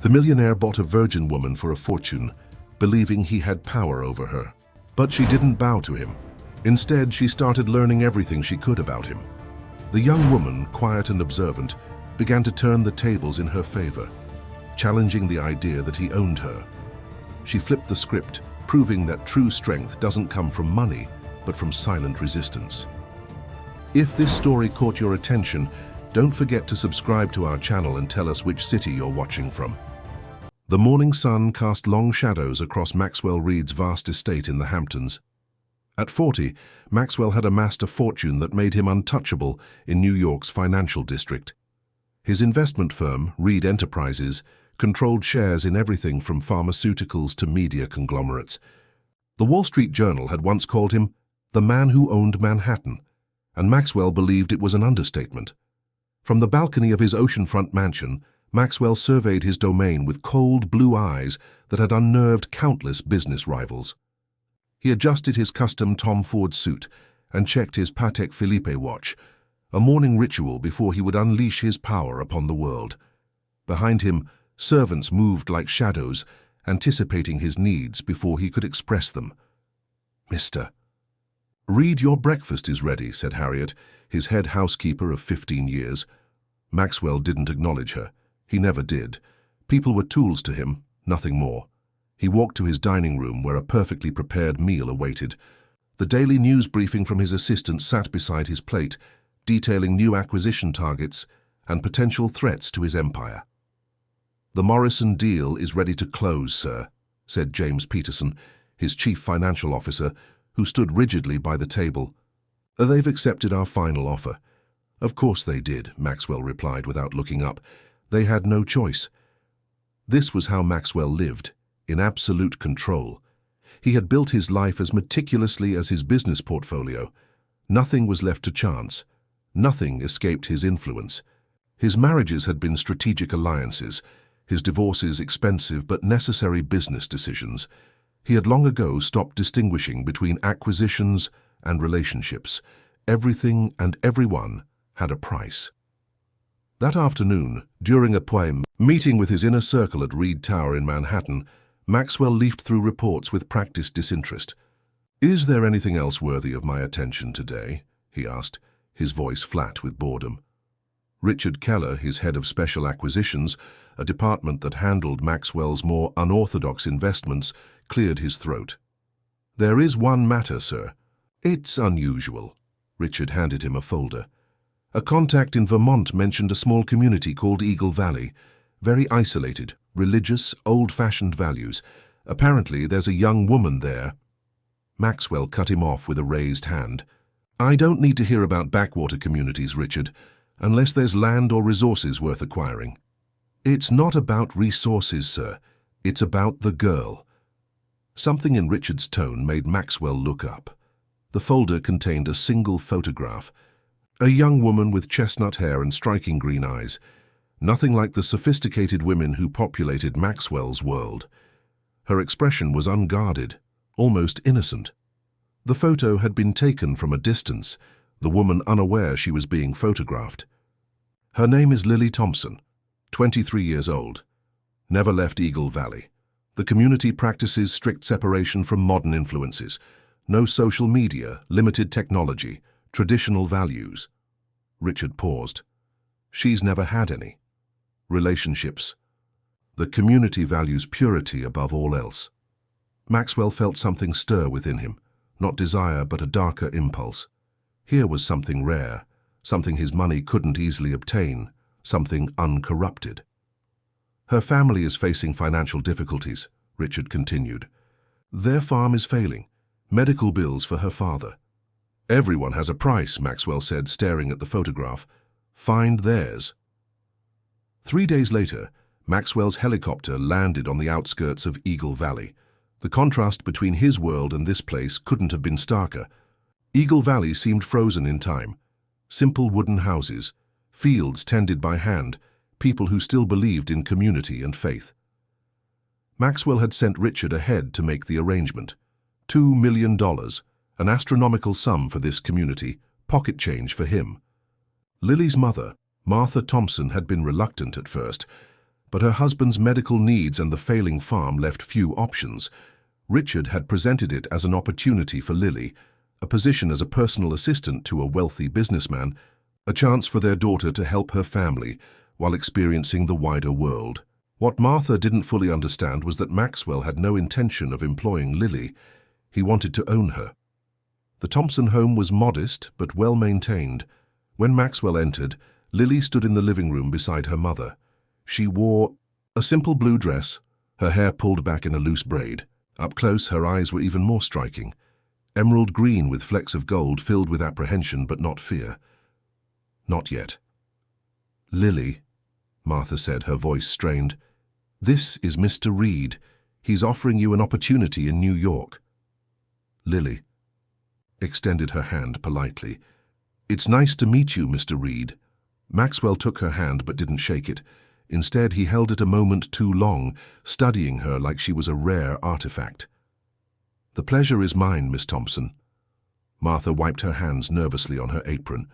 The millionaire bought a virgin woman for a fortune, believing he had power over her. But she didn't bow to him. Instead, she started learning everything she could about him. The young woman, quiet and observant, began to turn the tables in her favor, challenging the idea that he owned her. She flipped the script, proving that true strength doesn't come from money, but from silent resistance. If this story caught your attention, don't forget to subscribe to our channel and tell us which city you're watching from. The morning sun cast long shadows across Maxwell Reed's vast estate in the Hamptons. At 40, Maxwell had amassed a fortune that made him untouchable in New York's financial district. His investment firm, Reed Enterprises, controlled shares in everything from pharmaceuticals to media conglomerates. The Wall Street Journal had once called him the man who owned Manhattan, and Maxwell believed it was an understatement. From the balcony of his oceanfront mansion, Maxwell surveyed his domain with cold blue eyes that had unnerved countless business rivals. He adjusted his custom Tom Ford suit and checked his Patek Philippe watch, a morning ritual before he would unleash his power upon the world. Behind him, servants moved like shadows, anticipating his needs before he could express them. "Mr. Reed, your breakfast is ready," said Harriet, his head housekeeper of 15 years. Maxwell didn't acknowledge her. He never did. People were tools to him, nothing more. He walked to his dining room where a perfectly prepared meal awaited. The daily news briefing from his assistant sat beside his plate, detailing new acquisition targets and potential threats to his empire. "The Morrison deal is ready to close, sir," said James Peterson, his chief financial officer, who stood rigidly by the table. "They've accepted our final offer." "Of course they did," Maxwell replied without looking up. "They had no choice." This was how Maxwell lived, in absolute control. He had built his life as meticulously as his business portfolio. Nothing was left to chance. Nothing escaped his influence. His marriages had been strategic alliances, his divorces expensive but necessary business decisions. He had long ago stopped distinguishing between acquisitions and relationships. Everything and everyone had a price. That afternoon, during a poème meeting with his inner circle at Reed Tower in Manhattan, Maxwell leafed through reports with practiced disinterest. "Is there anything else worthy of my attention today?" he asked, his voice flat with boredom. Richard Keller, his head of special acquisitions, a department that handled Maxwell's more unorthodox investments, cleared his throat. "There is one matter, sir." "It's unusual." Richard handed him a folder. "A contact in Vermont mentioned a small community called Eagle Valley. Very isolated, religious, old-fashioned values. Apparently there's a young woman there." Maxwell cut him off with a raised hand. "I don't need to hear about backwater communities, Richard, unless there's land or resources worth acquiring." "It's not about resources, sir. It's about the girl." Something in Richard's tone made Maxwell look up. The folder contained a single photograph. A young woman with chestnut hair and striking green eyes. Nothing like the sophisticated women who populated Maxwell's world. Her expression was unguarded, almost innocent. The photo had been taken from a distance, the woman unaware she was being photographed. "Her name is Lily Thompson, 23 years old. Never left Eagle Valley. The community practices strict separation from modern influences. No social media, limited technology, traditional values." Richard paused. "She's never had any. Relationships. The community values purity above all else." Maxwell felt something stir within him, not desire but a darker impulse. Here was something rare, something his money couldn't easily obtain, something uncorrupted. "Her family is facing financial difficulties," Richard continued. "Their farm is failing. Medical bills for her father." "Everyone has a price," Maxwell said, staring at the photograph. "Find theirs." 3 days later, Maxwell's helicopter landed on the outskirts of Eagle Valley. The contrast between his world and this place couldn't have been starker. Eagle Valley seemed frozen in time. Simple wooden houses, fields tended by hand, people who still believed in community and faith. Maxwell had sent Richard ahead to make the arrangement. $2 million, an astronomical sum for this community, pocket change for him. Lily's mother, Martha Thompson, had been reluctant at first. But her husband's medical needs and the failing farm left few options. Richard had presented it as an opportunity for Lily, a position as a personal assistant to a wealthy businessman, a chance for their daughter to help her family while experiencing the wider world. What Martha didn't fully understand was that Maxwell had no intention of employing Lily. He wanted to own her. The Thompson home was modest but well maintained. When Maxwell entered, Lily stood in the living room beside her mother. She wore a simple blue dress, her hair pulled back in a loose braid. Up close, her eyes were even more striking. Emerald green with flecks of gold, filled with apprehension but not fear. Not yet. "Lily," Martha said, her voice strained, "this is Mr. Reed. He's offering you an opportunity in New York." Lily extended her hand politely. "It's nice to meet you, Mr. Reed." Maxwell took her hand but didn't shake it. Instead, he held it a moment too long, studying her like she was a rare artifact. "The pleasure is mine, Miss Thompson." Martha wiped her hands nervously on her apron.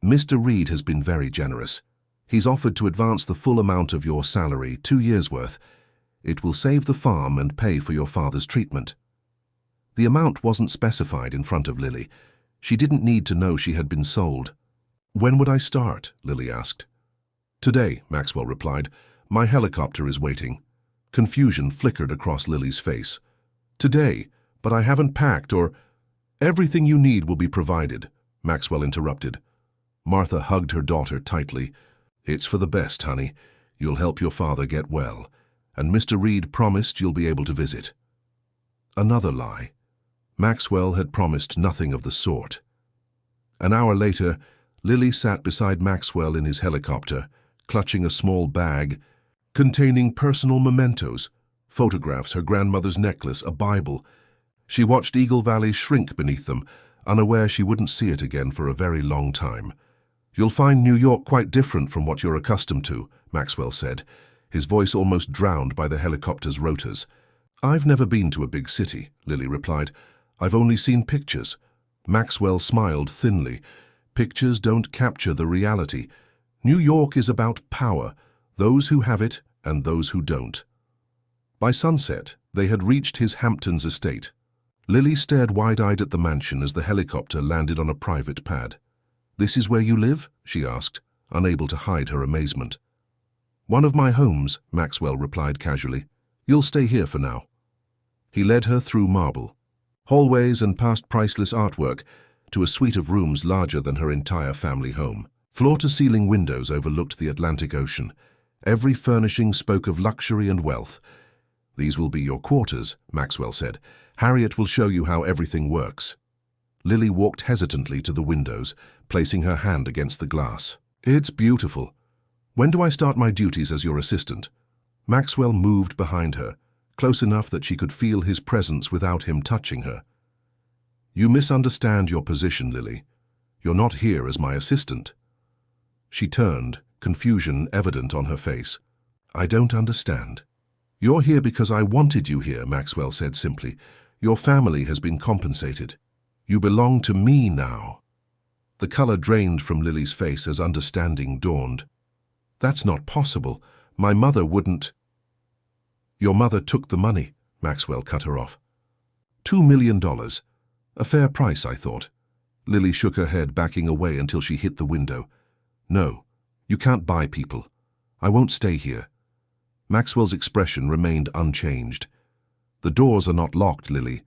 "Mr. Reed has been very generous. He's offered to advance the full amount of your salary, 2 years' worth. It will save the farm and pay for your father's treatment." The amount wasn't specified in front of Lily. She didn't need to know she had been sold. "When would I start?" Lily asked. "Today," Maxwell replied. "My helicopter is waiting." Confusion flickered across Lily's face. "Today? But I haven't packed or—" "Everything you need will be provided," Maxwell interrupted. Martha hugged her daughter tightly. "It's for the best, honey. You'll help your father get well. And Mr. Reed promised you'll be able to visit." Another lie. Maxwell had promised nothing of the sort. An hour later, Lily sat beside Maxwell in his helicopter, clutching a small bag containing personal mementos, photographs, her grandmother's necklace, a Bible. She watched Eagle Valley shrink beneath them, unaware she wouldn't see it again for a very long time. "You'll find New York quite different from what you're accustomed to," Maxwell said, his voice almost drowned by the helicopter's rotors. "I've never been to a big city," Lily replied. "I've only seen pictures." Maxwell smiled thinly. "Pictures don't capture the reality. New York is about power, those who have it and those who don't." By sunset, they had reached his Hamptons estate. Lily stared wide-eyed at the mansion as the helicopter landed on a private pad. "This is where you live?" she asked, unable to hide her amazement. "One of my homes," Maxwell replied casually. "You'll stay here for now." He led her through marble, hallways and past priceless artwork to a suite of rooms larger than her entire family home. Floor-to-ceiling windows overlooked the Atlantic Ocean. Every furnishing spoke of luxury and wealth. "These will be your quarters," Maxwell said. "Harriet will show you how everything works." Lily walked hesitantly to the windows, placing her hand against the glass. "It's beautiful. When do I start my duties as your assistant?" Maxwell moved behind her, close enough that she could feel his presence without him touching her. "You misunderstand your position, Lily. You're not here as my assistant." She turned, confusion evident on her face. "I don't understand." "You're here because I wanted you here," Maxwell said simply. "Your family has been compensated. You belong to me now." The color drained from Lily's face as understanding dawned. "That's not possible. My mother wouldn't—" "Your mother took the money," Maxwell cut her off. $2 million. A fair price, I thought. Lily shook her head, backing away until she hit the window. "No, you can't buy people. I won't stay here." Maxwell's expression remained unchanged. "The doors are not locked, Lily,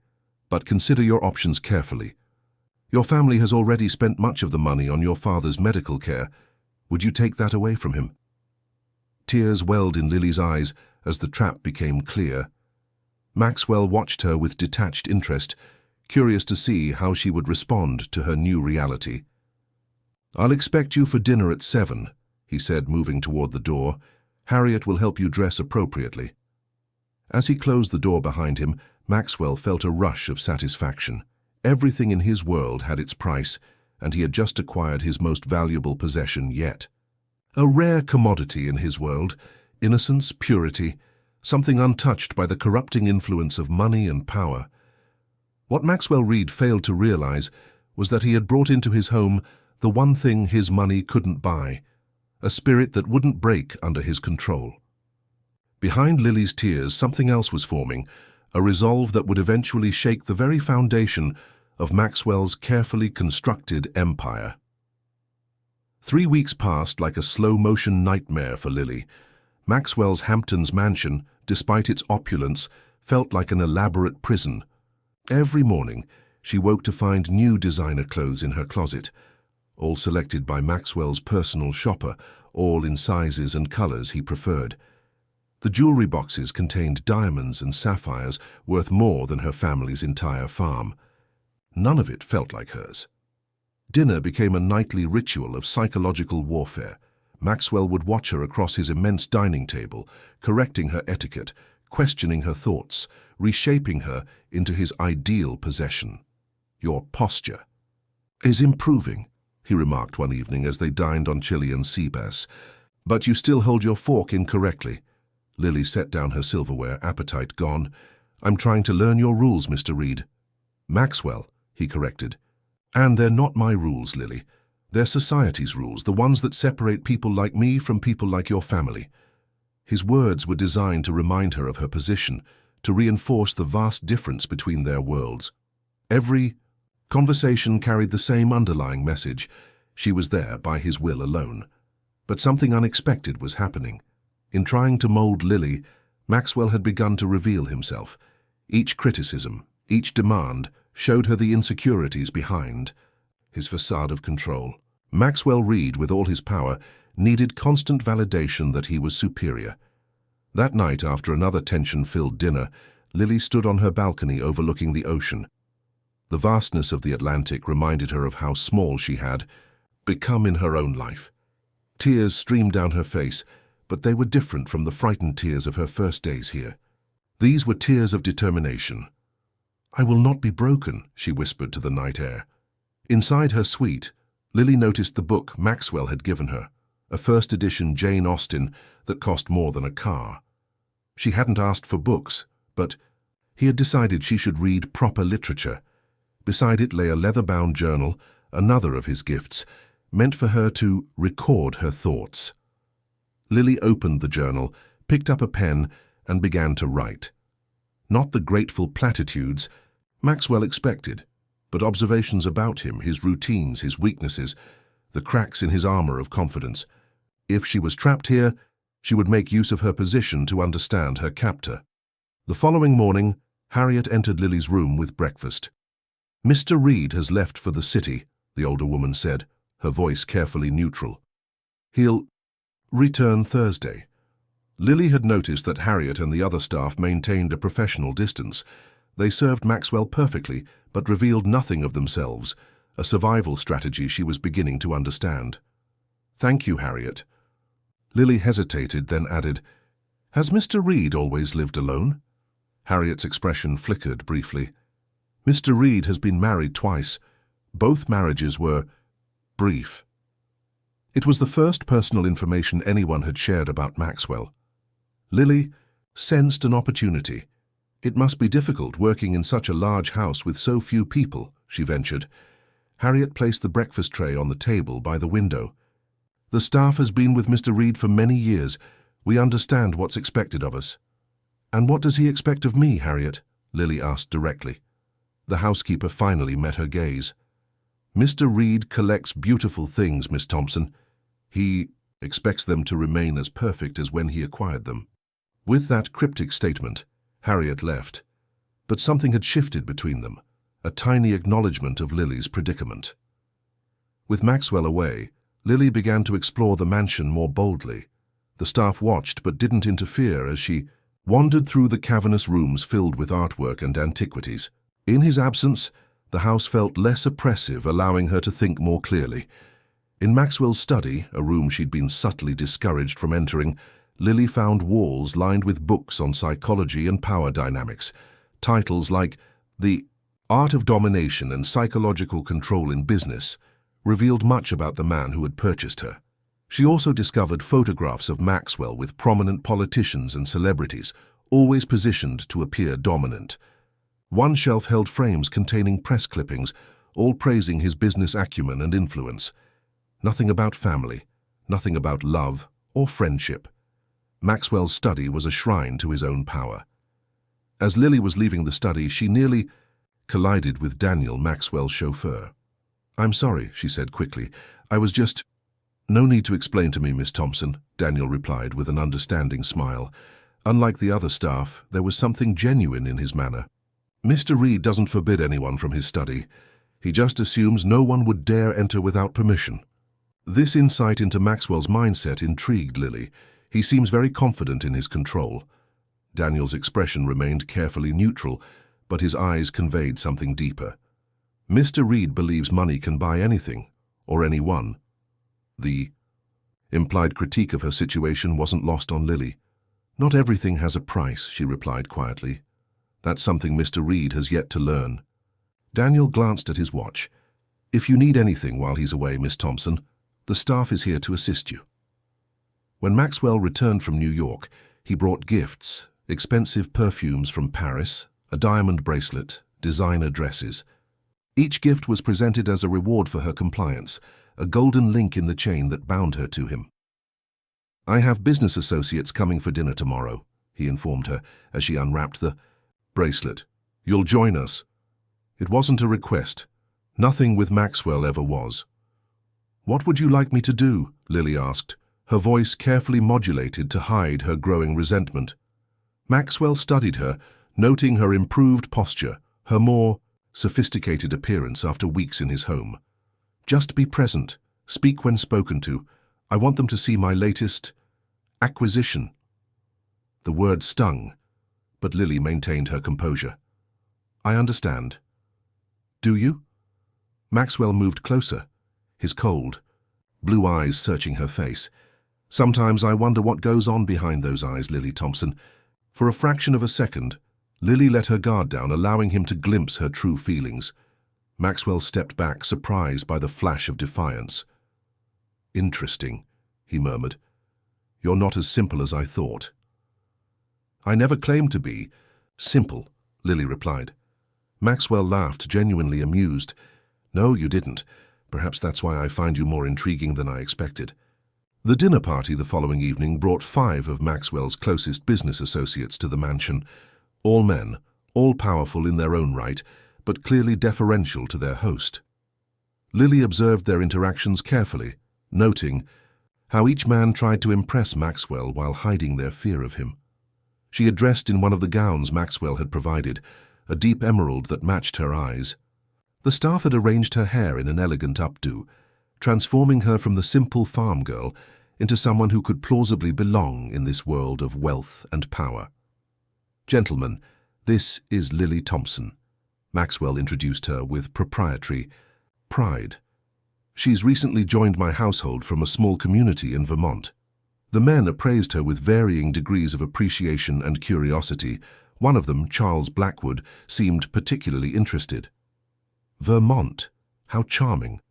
but consider your options carefully. Your family has already spent much of the money on your father's medical care. Would you take that away from him?" Tears welled in Lily's eyes as the trap became clear. Maxwell watched her with detached interest, curious to see how she would respond to her new reality. "I'll expect you for dinner at 7, he said, moving toward the door. "Harriet will help you dress appropriately." As he closed the door behind him, Maxwell felt a rush of satisfaction. Everything in his world had its price, and he had just acquired his most valuable possession yet. A rare commodity in his world, innocence, purity, something untouched by the corrupting influence of money and power. What Maxwell Reed failed to realize was that he had brought into his home the one thing his money couldn't buy, a spirit that wouldn't break under his control. Behind Lily's tears, something else was forming, a resolve that would eventually shake the very foundation of Maxwell's carefully constructed empire. 3 weeks passed like a slow-motion nightmare for Lily. Maxwell's Hamptons mansion, despite its opulence, felt like an elaborate prison. Every morning, she woke to find new designer clothes in her closet, all selected by Maxwell's personal shopper, all in sizes and colors he preferred. The jewelry boxes contained diamonds and sapphires worth more than her family's entire farm. None of it felt like hers. Dinner became a nightly ritual of psychological warfare. Maxwell would watch her across his immense dining table, correcting her etiquette, questioning her thoughts, reshaping her into his ideal possession. "Your posture is improving," he remarked one evening as they dined on Chilean sea bass. "But you still hold your fork incorrectly." Lily set down her silverware, appetite gone. "I'm trying to learn your rules, Mr. Reed." "Maxwell," he corrected. "And they're not my rules, Lily. They're society's rules, the ones that separate people like me from people like your family." His words were designed to remind her of her position, to reinforce the vast difference between their worlds. Every conversation carried the same underlying message. She was there by his will alone. But something unexpected was happening. In trying to mold Lily, Maxwell had begun to reveal himself. Each criticism, each demand, showed her the insecurities behind his facade of control. Maxwell Reed, with all his power, needed constant validation that he was superior. That night, after another tension-filled dinner, Lily stood on her balcony overlooking the ocean. The vastness of the Atlantic reminded her of how small she had become in her own life. Tears streamed down her face, but they were different from the frightened tears of her first days here. These were tears of determination. "I will not be broken," she whispered to the night air. Inside her suite, Lily noticed the book Maxwell had given her, a first-edition Jane Austen that cost more than a car. She hadn't asked for books, but he had decided she should read proper literature. Beside it lay a leather-bound journal, another of his gifts, meant for her to record her thoughts. Lily opened the journal, picked up a pen, and began to write. Not the grateful platitudes Maxwell expected, but observations about him, his routines, his weaknesses, the cracks in his armor of confidence. If she was trapped here, she would make use of her position to understand her captor. The following morning, Harriet entered Lily's room with breakfast. "Mr. Reed has left for the city," the older woman said, her voice carefully neutral. "He'll return Thursday." Lily had noticed that Harriet and the other staff maintained a professional distance. They served Maxwell perfectly, but revealed nothing of themselves, a survival strategy she was beginning to understand. "Thank you, Harriet." Lily hesitated, then added, "Has Mr. Reed always lived alone?" Harriet's expression flickered briefly. "Mr. Reed has been married twice. Both marriages were brief." It was the first personal information anyone had shared about Maxwell. Lily sensed an opportunity. "It must be difficult working in such a large house with so few people," she ventured. Harriet placed the breakfast tray on the table by the window. "The staff has been with Mr. Reed for many years. We understand what's expected of us." "And what does he expect of me, Harriet?" Lily asked directly. The housekeeper finally met her gaze. "Mr. Reed collects beautiful things, Miss Thompson. He expects them to remain as perfect as when he acquired them." With that cryptic statement, Harriet left. But something had shifted between them, a tiny acknowledgement of Lily's predicament. With Maxwell away, Lily began to explore the mansion more boldly. The staff watched but didn't interfere as she wandered through the cavernous rooms filled with artwork and antiquities. In his absence, the house felt less oppressive, allowing her to think more clearly. In Maxwell's study, a room she'd been subtly discouraged from entering, Lily found walls lined with books on psychology and power dynamics. Titles like The Art of Domination and Psychological Control in Business revealed much about the man who had purchased her. She also discovered photographs of Maxwell with prominent politicians and celebrities, always positioned to appear dominant. One shelf held frames containing press clippings, all praising his business acumen and influence. Nothing about family, nothing about love or friendship. Maxwell's study was a shrine to his own power. As Lily was leaving the study, she nearly collided with Daniel, Maxwell's chauffeur. "I'm sorry," she said quickly. "I was just—" "No need to explain to me, Miss Thompson," Daniel replied with an understanding smile. Unlike the other staff, there was something genuine in his manner. "Mr. Reed doesn't forbid anyone from his study. He just assumes no one would dare enter without permission." This insight into Maxwell's mindset intrigued Lily. He seems very confident in his control. Daniel's expression remained carefully neutral, but his eyes conveyed something deeper. Mr. Reed believes money can buy anything, or anyone. The implied critique of her situation wasn't lost on Lily. "Not everything has a price," she replied quietly. "That's something Mr. Reed has yet to learn." Daniel glanced at his watch. "If you need anything while he's away, Miss Thompson, the staff is here to assist you." When Maxwell returned from New York, he brought gifts, expensive perfumes from Paris, a diamond bracelet, designer dresses. Each gift was presented as a reward for her compliance, a golden link in the chain that bound her to him. "I have business associates coming for dinner tomorrow," he informed her as she unwrapped the bracelet. "You'll join us." It wasn't a request. Nothing with Maxwell ever was. "What would you like me to do?" Lily asked, her voice carefully modulated to hide her growing resentment. Maxwell studied her, noting her improved posture, her more sophisticated appearance after weeks in his home. "Just be present. Speak when spoken to. I want them to see my latest acquisition." The word stung, but Lily maintained her composure. "I understand." "Do you?" Maxwell moved closer, his cold, blue eyes searching her face. "Sometimes I wonder what goes on behind those eyes, Lily Thompson." For a fraction of a second, Lily let her guard down, allowing him to glimpse her true feelings. Maxwell stepped back, surprised by the flash of defiance. "Interesting," he murmured. "You're not as simple as I thought." "I never claimed to be simple," Lily replied. Maxwell laughed, genuinely amused. "No, you didn't. Perhaps that's why I find you more intriguing than I expected." The dinner party the following evening brought 5 of Maxwell's closest business associates to the mansion. All men, all powerful in their own right, but clearly deferential to their host. Lily observed their interactions carefully, noting how each man tried to impress Maxwell while hiding their fear of him. She had dressed in one of the gowns Maxwell had provided, a deep emerald that matched her eyes. The staff had arranged her hair in an elegant updo, transforming her from the simple farm girl into someone who could plausibly belong in this world of wealth and power. "Gentlemen, this is Lily Thompson," Maxwell introduced her with proprietary pride. "She's recently joined my household from a small community in Vermont." The men appraised her with varying degrees of appreciation and curiosity. One of them, Charles Blackwood, seemed particularly interested. "Vermont? How charming,"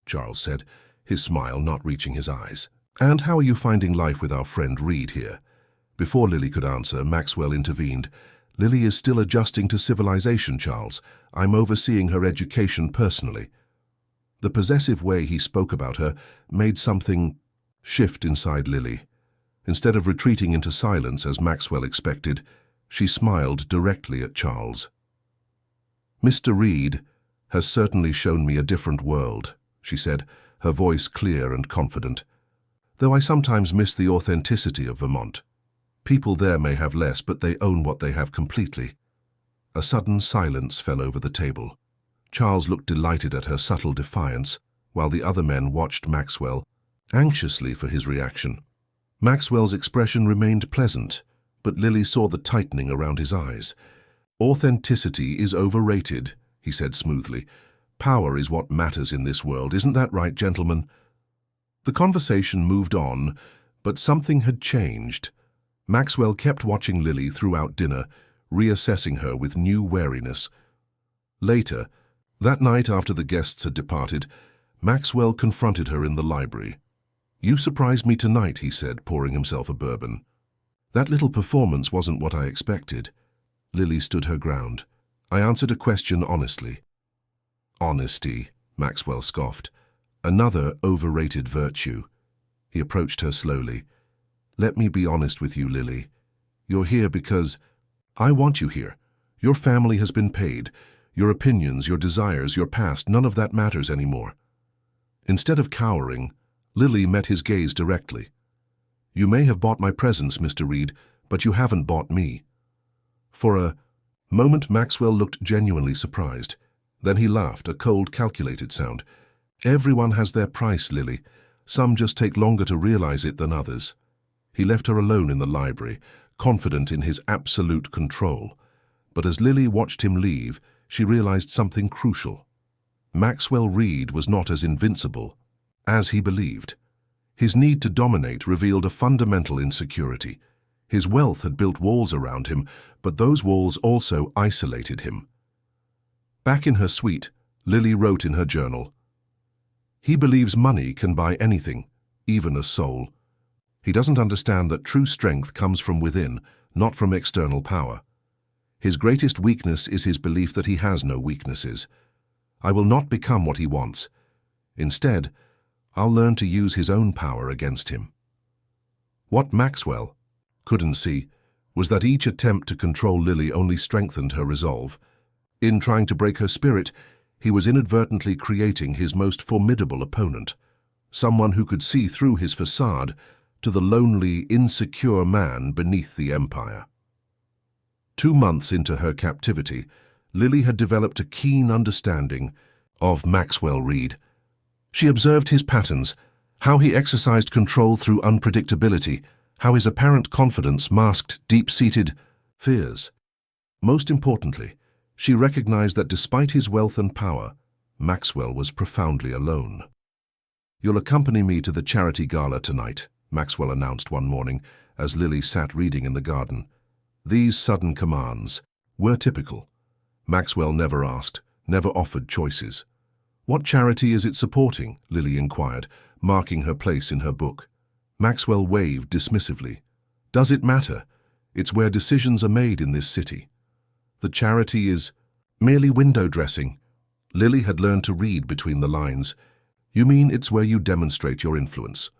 Charles said, his smile not reaching his eyes. "And how are you finding life with our friend Reed here?" Before Lily could answer, Maxwell intervened. "Lily is still adjusting to civilization, Charles. I'm overseeing her education personally." The possessive way he spoke about her made something shift inside Lily. Instead of retreating into silence as Maxwell expected, she smiled directly at Charles. "Mr. Reed has certainly shown me a different world," she said, her voice clear and confident. "Though I sometimes miss the authenticity of Vermont. People there may have less, but they own what they have completely." A sudden silence fell over the table. Charles looked delighted at her subtle defiance, while the other men watched Maxwell anxiously for his reaction. Maxwell's expression remained pleasant, but Lily saw the tightening around his eyes. "Authenticity is overrated," he said smoothly. "Power is what matters in this world. Isn't that right, gentlemen?" The conversation moved on, but something had changed. Maxwell kept watching Lily throughout dinner, reassessing her with new wariness. Later, that night after the guests had departed, Maxwell confronted her in the library. "You surprised me tonight," he said, pouring himself a bourbon. "That little performance wasn't what I expected." Lily stood her ground. "I answered a question honestly." "Honesty," Maxwell scoffed. "Another overrated virtue." He approached her slowly. Let me be honest with you, Lily. You're here because I want you here. Your family has been paid. Your opinions, your desires, your past, none of that matters anymore. Instead of cowering, Lily met his gaze directly. You may have bought my presence, Mr. Reed, but you haven't bought me. For a moment, Maxwell looked genuinely surprised. Then he laughed, a cold, calculated sound. Everyone has their price, Lily. Some just take longer to realize it than others. He left her alone in the library, confident in his absolute control. But as Lily watched him leave, she realized something crucial. Maxwell Reed was not as invincible as he believed. His need to dominate revealed a fundamental insecurity. His wealth had built walls around him, but those walls also isolated him. Back in her suite, Lily wrote in her journal, "He believes money can buy anything, even a soul. He doesn't understand that true strength comes from within, not from external power. His greatest weakness is his belief that he has no weaknesses. I will not become what he wants. Instead, I'll learn to use his own power against him." What Maxwell couldn't see was that each attempt to control Lily only strengthened her resolve. In trying to break her spirit, he was inadvertently creating his most formidable opponent, someone who could see through his facade to the lonely, insecure man beneath the empire. 2 months into her captivity, Lily had developed a keen understanding of Maxwell Reed. She observed his patterns, how he exercised control through unpredictability, how his apparent confidence masked deep-seated fears. Most importantly, she recognized that despite his wealth and power, Maxwell was profoundly alone. "You'll accompany me to the charity gala tonight," Maxwell announced one morning as Lily sat reading in the garden. These sudden commands were typical. Maxwell never asked, never offered choices. "What charity is it supporting?" Lily inquired, marking her place in her book. Maxwell waved dismissively. "Does it matter? It's where decisions are made in this city. The charity is merely window dressing." Lily had learned to read between the lines. "You mean it's where you demonstrate your influence?"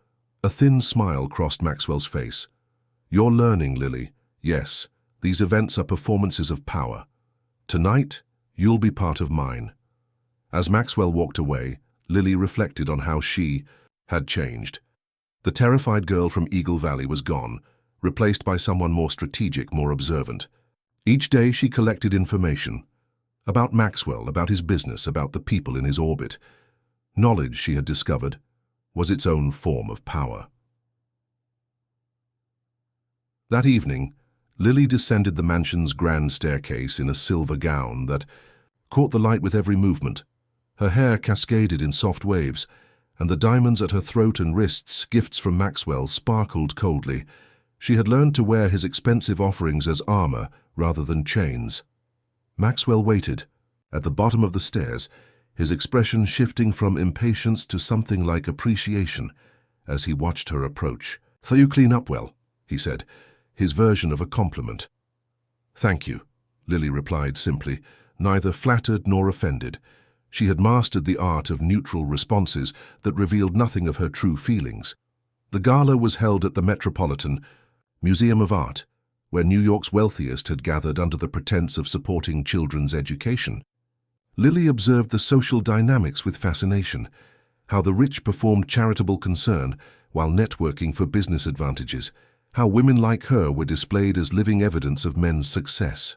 A thin smile crossed Maxwell's face. "You're learning, Lily. Yes, these events are performances of power. Tonight, you'll be part of mine." As Maxwell walked away, Lily reflected on how she had changed. The terrified girl from Eagle Valley was gone, replaced by someone more strategic, more observant. Each day she collected information about Maxwell, about his business, about the people in his orbit. Knowledge, she had discovered, was its own form of power. That evening, Lily descended the mansion's grand staircase in a silver gown that caught the light with every movement. Her hair cascaded in soft waves, and the diamonds at her throat and wrists, gifts from Maxwell, sparkled coldly. She had learned to wear his expensive offerings as armor rather than chains. Maxwell waited, at the bottom of the stairs, his expression shifting from impatience to something like appreciation as he watched her approach. "So you clean up well," he said, his version of a compliment. "Thank you," Lily replied simply, neither flattered nor offended. She had mastered the art of neutral responses that revealed nothing of her true feelings. The gala was held at the Metropolitan Museum of Art, where New York's wealthiest had gathered under the pretense of supporting children's education. Lily observed the social dynamics with fascination, how the rich performed charitable concern while networking for business advantages, how women like her were displayed as living evidence of men's success.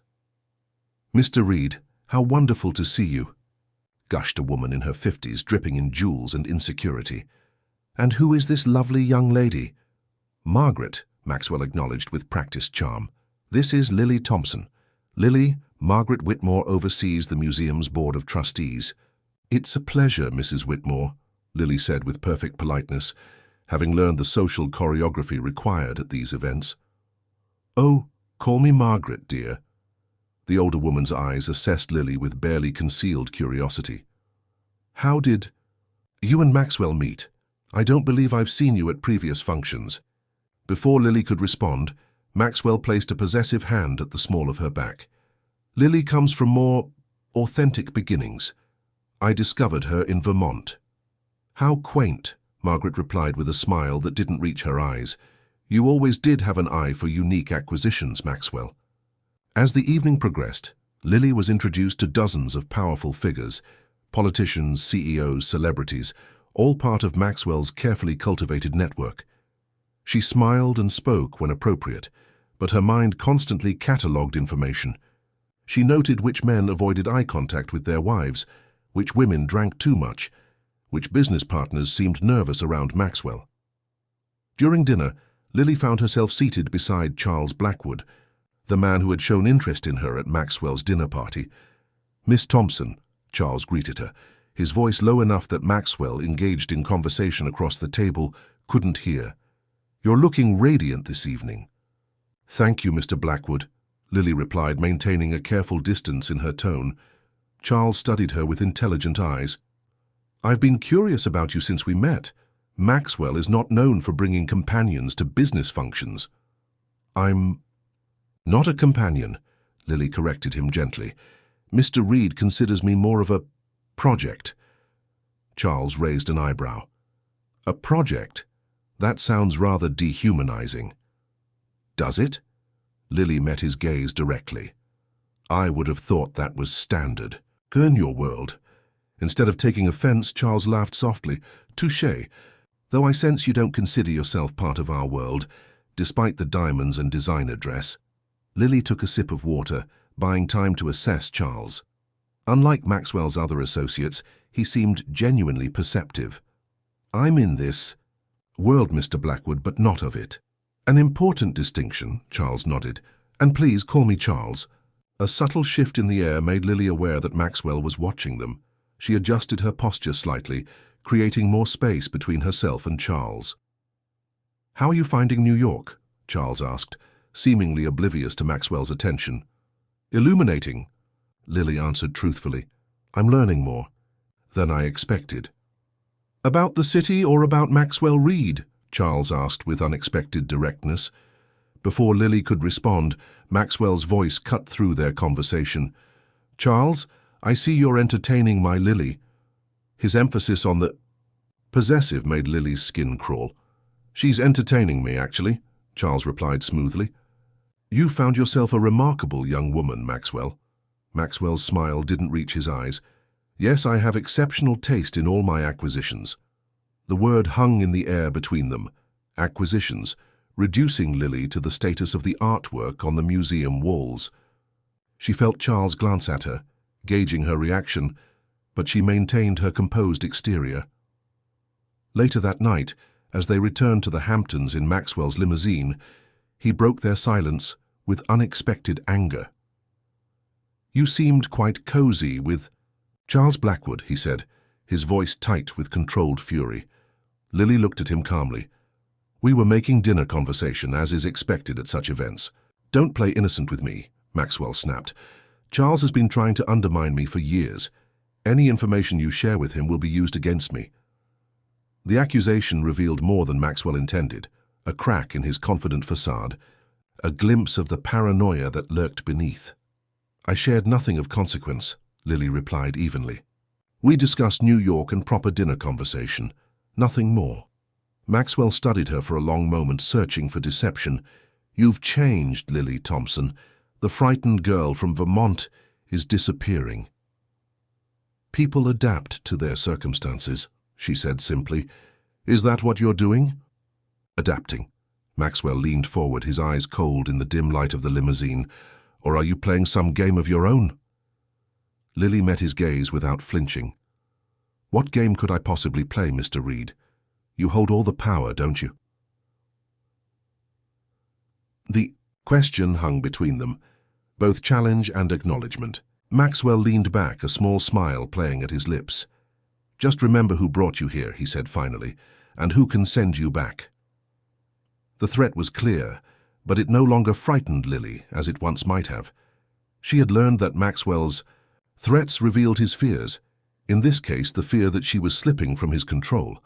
"Mr. Reed, how wonderful to see you," gushed a woman in her 50s, dripping in jewels and insecurity. "And who is this lovely young lady?" "Margaret," Maxwell acknowledged with practiced charm. "This is Lily Thompson. Lily, Margaret Whitmore oversees the museum's board of trustees." "It's a pleasure, Mrs. Whitmore," Lily said with perfect politeness, having learned the social choreography required at these events. "Oh, call me Margaret, dear." The older woman's eyes assessed Lily with barely concealed curiosity. "How did you and Maxwell meet? I don't believe I've seen you at previous functions." Before Lily could respond, Maxwell placed a possessive hand at the small of her back. "Lily comes from more authentic beginnings. I discovered her in Vermont." "How quaint," Margaret replied with a smile that didn't reach her eyes. You always did have an eye for unique acquisitions, Maxwell. As the evening progressed, Lily was introduced to dozens of powerful figures, politicians, CEOs, celebrities, all part of Maxwell's carefully cultivated network. She smiled and spoke when appropriate, but her mind constantly catalogued information. She noted which men avoided eye contact with their wives, which women drank too much, which business partners seemed nervous around Maxwell. During dinner, Lily found herself seated beside Charles Blackwood, the man who had shown interest in her at Maxwell's dinner party. "Miss Thompson," Charles greeted her, his voice low enough that Maxwell, engaged in conversation across the table, couldn't hear. "You're looking radiant this evening." "Thank you, Mr. Blackwood," Lily replied, maintaining a careful distance in her tone. Charles studied her with intelligent eyes. "I've been curious about you since we met. Maxwell is not known for bringing companions to business functions." "I'm not a companion," Lily corrected him gently. "Mr. Reed considers me more of a project." Charles raised an eyebrow. "A project? That sounds rather dehumanizing." "Does it?" Lily met his gaze directly. "I would have thought that was standard. In your world." Instead of taking offense, Charles laughed softly. "Touché. Though I sense you don't consider yourself part of our world, despite the diamonds and designer dress." Lily took a sip of water, buying time to assess Charles. Unlike Maxwell's other associates, he seemed genuinely perceptive. "I'm in this world, Mr. Blackwood, but not of it." "An important distinction," Charles nodded. "And please call me Charles." A subtle shift in the air made Lily aware that Maxwell was watching them. She adjusted her posture slightly, creating more space between herself and Charles. "How are you finding New York?" Charles asked, seemingly oblivious to Maxwell's attention. "Illuminating," Lily answered truthfully. "I'm learning more than I expected." "About the city or about Maxwell Reed?" Charles asked with unexpected directness. Before Lily could respond, Maxwell's voice cut through their conversation. "Charles, I see you're entertaining my Lily." His emphasis on the possessive made Lily's skin crawl. "She's entertaining me, actually," Charles replied smoothly. "You found yourself a remarkable young woman, Maxwell." Maxwell's smile didn't reach his eyes. "Yes, I have exceptional taste in all my acquisitions." The word hung in the air between them. Acquisitions, reducing Lily to the status of the artwork on the museum walls. She felt Charles glance at her, gauging her reaction, but she maintained her composed exterior. Later that night, as they returned to the Hamptons in Maxwell's limousine, he broke their silence with unexpected anger. "You seemed quite cozy with Charles Blackwood," he said, his voice tight with controlled fury. Lily looked at him calmly. "We were making dinner conversation, as is expected at such events." "Don't play innocent with me," Maxwell snapped. "Charles has been trying to undermine me for years. Any information you share with him will be used against me." The accusation revealed more than Maxwell intended, a crack in his confident facade, a glimpse of the paranoia that lurked beneath. "I shared nothing of consequence," Lily replied evenly. "We discussed New York and proper dinner conversation. Nothing more." Maxwell studied her for a long moment, searching for deception. "You've changed, Lily Thompson. The frightened girl from Vermont is disappearing." "People adapt to their circumstances," she said simply. "Is that what you're doing?" "Adapting." Maxwell leaned forward, his eyes cold in the dim light of the limousine. "Or are you playing some game of your own?" Lily met his gaze without flinching. "What game could I possibly play, Mr. Reed? You hold all the power, don't you?" The question hung between them, both challenge and acknowledgement. Maxwell leaned back, a small smile playing at his lips. "Just remember who brought you here," he said finally, "and who can send you back." The threat was clear, but it no longer frightened Lily as it once might have. She had learned that Maxwell's threats revealed his fears, in this case the fear that she was slipping from his control.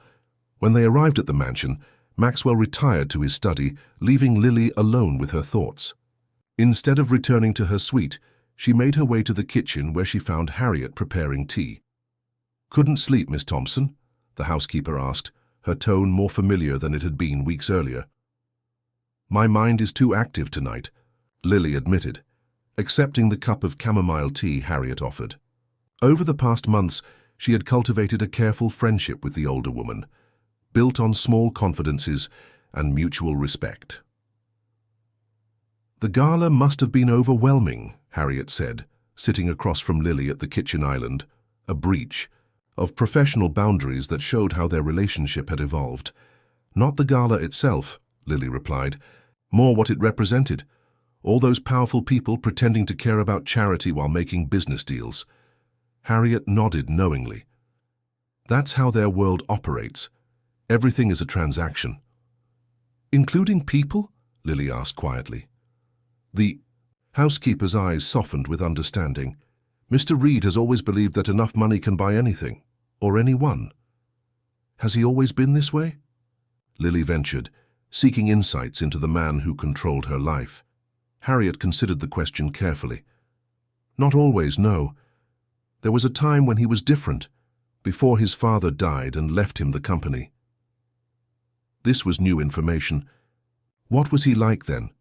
When they arrived at the mansion, Maxwell retired to his study, leaving Lily alone with her thoughts. Instead of returning to her suite, she made her way to the kitchen where she found Harriet preparing tea. "Couldn't sleep, Miss Thompson?" the housekeeper asked, her tone more familiar than it had been weeks earlier. My mind is too active tonight, Lily admitted, accepting the cup of chamomile tea Harriet offered. Over the past months, she had cultivated a careful friendship with the older woman, built on small confidences and mutual respect. The gala must have been overwhelming, Harriet said, sitting across from Lily at the kitchen island, a breach of professional boundaries that showed how their relationship had evolved. Not the gala itself, Lily replied, more what it represented. All those powerful people pretending to care about charity while making business deals. Harriet nodded knowingly. That's how their world operates. Everything is a transaction. Including people? Lily asked quietly. The housekeeper's eyes softened with understanding. Mr. Reed has always believed that enough money can buy anything, or anyone. Has he always been this way? Lily ventured, seeking insights into the man who controlled her life. Harriet considered the question carefully. Not always, no. There was a time when he was different, before his father died and left him the company. This was new information. What was he like then?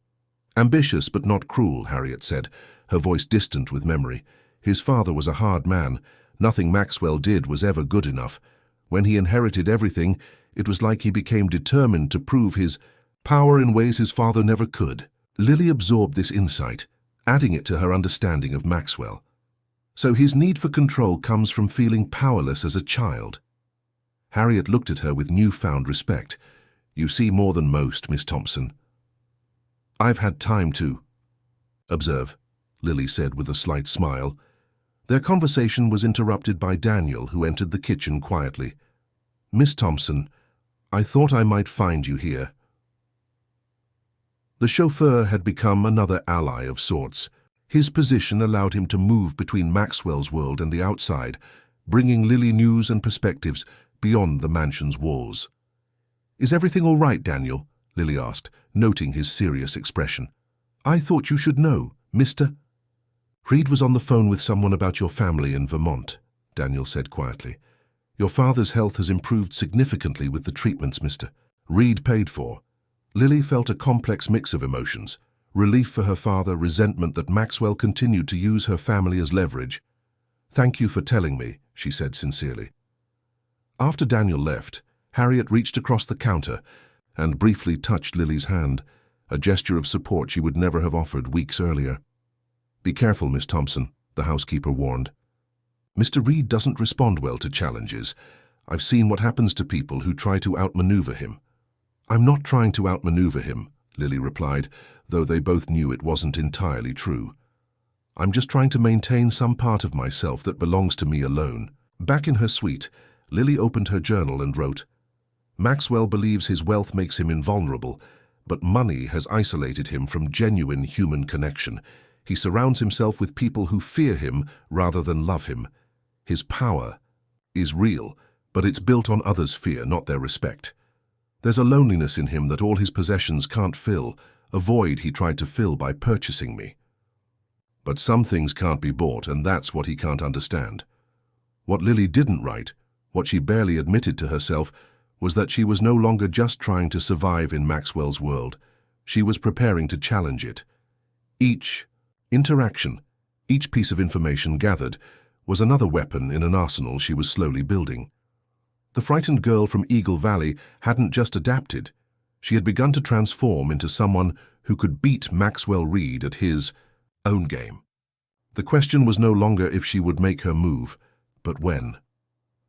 Ambitious but not cruel, Harriet said, her voice distant with memory. His father was a hard man. Nothing Maxwell did was ever good enough. When he inherited everything, it was like he became determined to prove his power in ways his father never could. Lily absorbed this insight, adding it to her understanding of Maxwell. So his need for control comes from feeling powerless as a child. Harriet looked at her with newfound respect. You see more than most, Miss Thompson. I've had time to observe, Lily said with a slight smile. Their conversation was interrupted by Daniel, who entered the kitchen quietly. Miss Thompson, I thought I might find you here. The chauffeur had become another ally of sorts. His position allowed him to move between Maxwell's world and the outside, bringing Lily news and perspectives beyond the mansion's walls. Is everything all right, Daniel? Lily asked, noting his serious expression. I thought you should know, Mr. Reed was on the phone with someone about your family in Vermont, Daniel said quietly. Your father's health has improved significantly with the treatments Mr. Reed paid for. Lily felt a complex mix of emotions, relief for her father, resentment that Maxwell continued to use her family as leverage. Thank you for telling me, she said sincerely. After Daniel left, Harriet reached across the counter and briefly touched Lily's hand, a gesture of support she would never have offered weeks earlier. Be careful, Miss Thompson, the housekeeper warned. Mr. Reed doesn't respond well to challenges. I've seen what happens to people who try to outmaneuver him. I'm not trying to outmaneuver him, Lily replied, though they both knew it wasn't entirely true. I'm just trying to maintain some part of myself that belongs to me alone. Back in her suite, Lily opened her journal and wrote, Maxwell believes his wealth makes him invulnerable, but money has isolated him from genuine human connection. He surrounds himself with people who fear him rather than love him. His power is real, but it's built on others' fear, not their respect. There's a loneliness in him that all his possessions can't fill, a void he tried to fill by purchasing me. But some things can't be bought, and that's what he can't understand. What Lily didn't write, what she barely admitted to herself, was that she was no longer just trying to survive in Maxwell's world. She was preparing to challenge it. Each interaction, each piece of information gathered, was another weapon in an arsenal she was slowly building. The frightened girl from Eagle Valley hadn't just adapted. She had begun to transform into someone who could beat Maxwell Reed at his own game. The question was no longer if she would make her move, but when.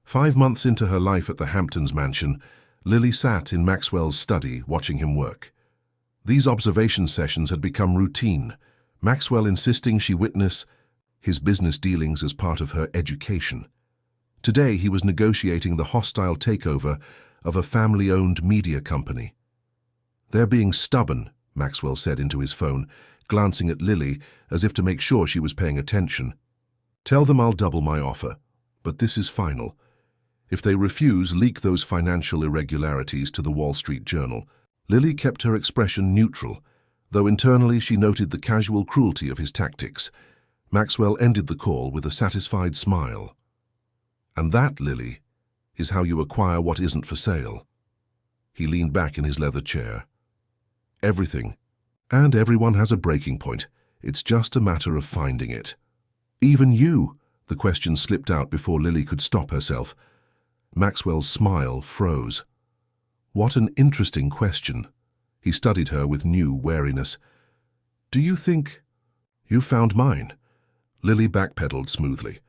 5 months into her life at the Hamptons mansion, Lily sat in Maxwell's study watching him work. These observation sessions had become routine, Maxwell insisting she witness his business dealings as part of her education. Today he was negotiating the hostile takeover of a family-owned media company. They're being stubborn, Maxwell said into his phone, glancing at Lily as if to make sure she was paying attention. Tell them I'll double my offer, but this is final. If they refuse, leak those financial irregularities to the Wall Street Journal. Lily kept her expression neutral, though internally she noted the casual cruelty of his tactics. Maxwell ended the call with a satisfied smile. And that, Lily, is how you acquire what isn't for sale. He leaned back in his leather chair. Everything And everyone has a breaking point. It's just a matter of finding it. Even you? The question slipped out before Lily could stop herself. Maxwell's smile froze. What an interesting question. He studied her with new wariness. Do you think... You found mine? Lily backpedaled smoothly.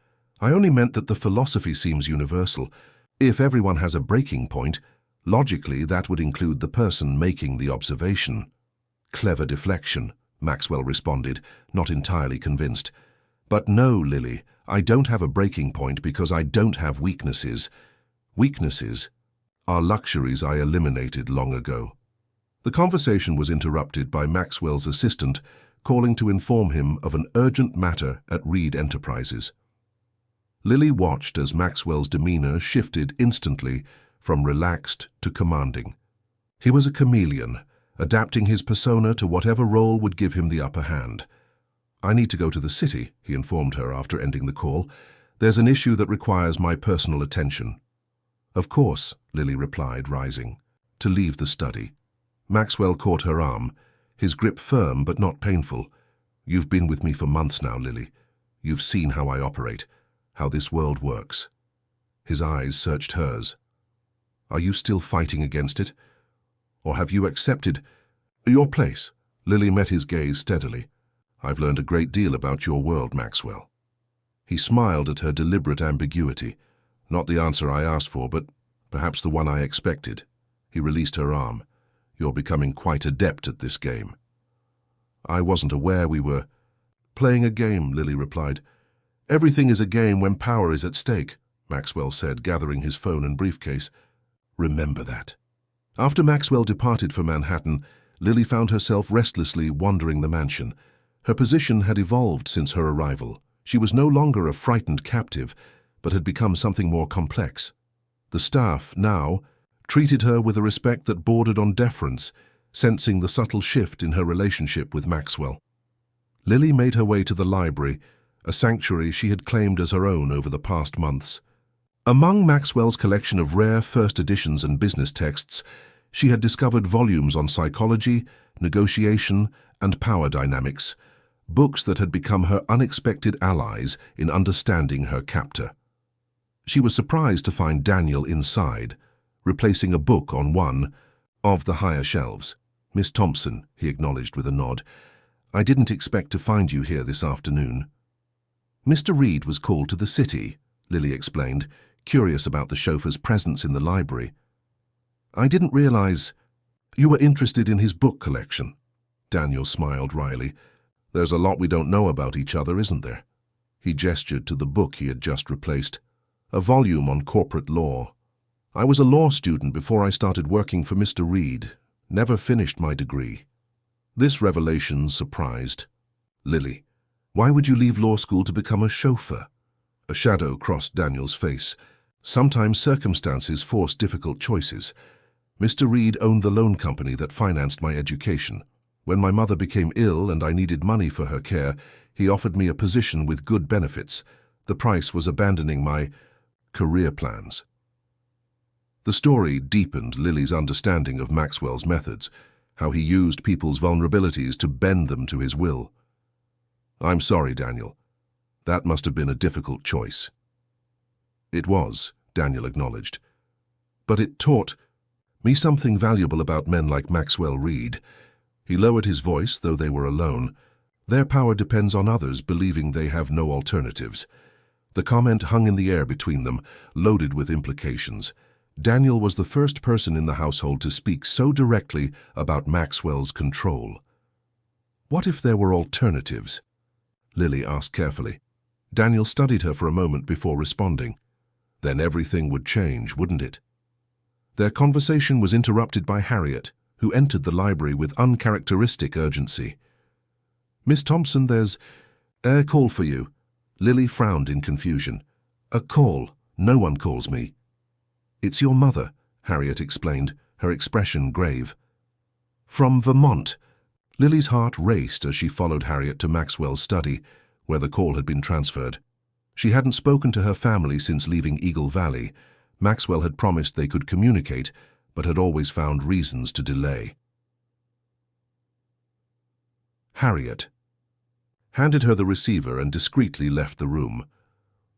I only meant that the philosophy seems universal. If everyone has a breaking point, logically that would include the person making the observation. Clever deflection, Maxwell responded, not entirely convinced. But no, Lily, I don't have a breaking point because I don't have weaknesses. Weaknesses are luxuries I eliminated long ago. The conversation was interrupted by Maxwell's assistant, calling to inform him of an urgent matter at Reed Enterprises. Lily watched as Maxwell's demeanor shifted instantly from relaxed to commanding. He was a chameleon, adapting his persona to whatever role would give him the upper hand. I need to go to the city, he informed her after ending the call. There's an issue that requires my personal attention. Of course, Lily replied, rising, to leave the study. Maxwell caught her arm, his grip firm but not painful. You've been with me for months now, Lily. You've seen how I operate, how this world works. His eyes searched hers. Are you still fighting against it? Or have you accepted your place? Lily met his gaze steadily. I've learned a great deal about your world, Maxwell. He smiled at her deliberate ambiguity. Not the answer I asked for, but perhaps the one I expected. He released her arm. You're becoming quite adept at this game. I wasn't aware we were playing a game, Lily replied. Everything is a game when power is at stake, Maxwell said, gathering his phone and briefcase. Remember that. After Maxwell departed for Manhattan, Lily found herself restlessly wandering the mansion. Her position had evolved since her arrival. She was no longer a frightened captive, but had become something more complex. The staff, now, treated her with a respect that bordered on deference, sensing the subtle shift in her relationship with Maxwell. Lily made her way to the library, a sanctuary she had claimed as her own over the past months. Among Maxwell's collection of rare first editions and business texts, she had discovered volumes on psychology, negotiation, and power dynamics, books that had become her unexpected allies in understanding her captor. She was surprised to find Daniel inside, replacing a book on one of the higher shelves. Miss Thompson, he acknowledged with a nod. I didn't expect to find you here this afternoon. Mr. Reed was called to the city, Lily explained, curious about the chauffeur's presence in the library. I didn't realize you were interested in his book collection. Daniel smiled wryly. There's a lot we don't know about each other, isn't there? He gestured to the book he had just replaced. A volume on corporate law. I was a law student before I started working for Mr. Reed. Never finished my degree. This revelation surprised Lily. Why would you leave law school to become a chauffeur? A shadow crossed Daniel's face. Sometimes circumstances force difficult choices. Mr. Reed owned the loan company that financed my education. When my mother became ill and I needed money for her care, he offered me a position with good benefits. The price was abandoning my career plans. The story deepened Lily's understanding of Maxwell's methods, how he used people's vulnerabilities to bend them to his will. I'm sorry, Daniel. That must have been a difficult choice. It was, Daniel acknowledged. But it taught me something valuable about men like Maxwell Reed. He lowered his voice, though they were alone. Their power depends on others believing they have no alternatives. The comment hung in the air between them, loaded with implications. Daniel was the first person in the household to speak so directly about Maxwell's control. What if there were alternatives? Lily asked carefully. Daniel studied her for a moment before responding. Then everything would change, wouldn't it? Their conversation was interrupted by Harriet, who entered the library with uncharacteristic urgency. Miss Thompson, there's a call for you. Lily frowned in confusion. A call? No one calls me. It's your mother, Harriet explained, her expression grave. From Vermont. Lily's heart raced as she followed Harriet to Maxwell's study, where the call had been transferred. She hadn't spoken to her family since leaving Eagle Valley. Maxwell had promised they could communicate, but had always found reasons to delay. Harriet. Handed her the receiver and discreetly left the room.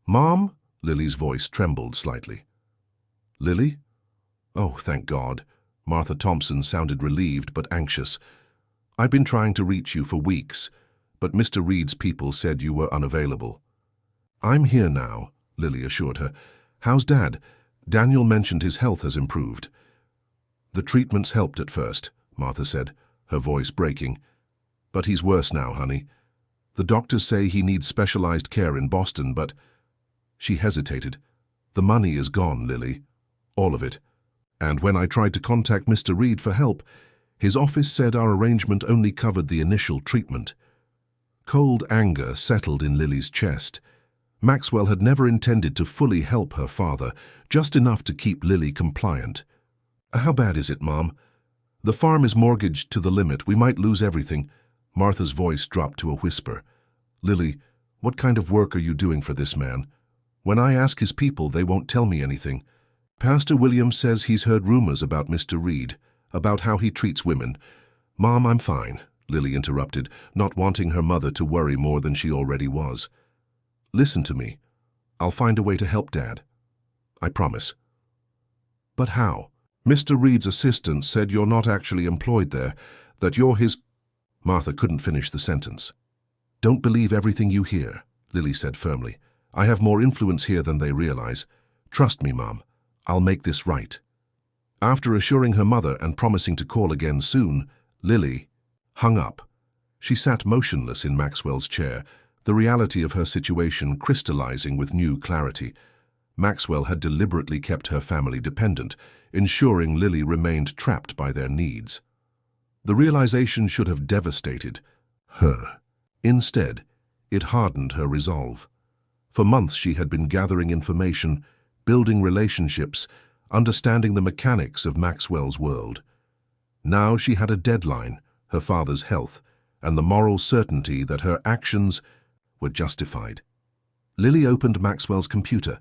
"Mom?" Lily's voice trembled slightly. "Lily?" "Oh, thank God." Martha Thompson sounded relieved but anxious. "I've been trying to reach you for weeks, but Mr. Reed's people said you were unavailable." "I'm here now," Lily assured her. "How's Dad? Daniel mentioned his health has improved." "The treatments helped at first," Martha said, her voice breaking. "But he's worse now, honey. The doctors say he needs specialized care in Boston, but—" She hesitated. "The money is gone, Lily. All of it. And when I tried to contact Mr. Reed for help, his office said our arrangement only covered the initial treatment." Cold anger settled in Lily's chest. Maxwell had never intended to fully help her father, just enough to keep Lily compliant. "How bad is it, Mom?" "The farm is mortgaged to the limit. We might lose everything." Martha's voice dropped to a whisper. "Lily, what kind of work are you doing for this man? When I ask his people, they won't tell me anything. Pastor Williams says he's heard rumors about Mr. Reed, about how he treats women." "Mom, I'm fine," Lily interrupted, not wanting her mother to worry more than she already was. "Listen to me. I'll find a way to help Dad. I promise." "But how? Mr. Reed's assistant said you're not actually employed there, that you're his—" Martha couldn't finish the sentence. "Don't believe everything you hear," Lily said firmly. "I have more influence here than they realize. Trust me, Mom. I'll make this right." After assuring her mother and promising to call again soon, Lily hung up. She sat motionless in Maxwell's chair, the reality of her situation crystallizing with new clarity. Maxwell had deliberately kept her family dependent, ensuring Lily remained trapped by their needs. The realization should have devastated her. Instead, it hardened her resolve. For months she had been gathering information, building relationships, understanding the mechanics of Maxwell's world. Now she had a deadline, her father's health, and the moral certainty that her actions were justified. Lily opened Maxwell's computer.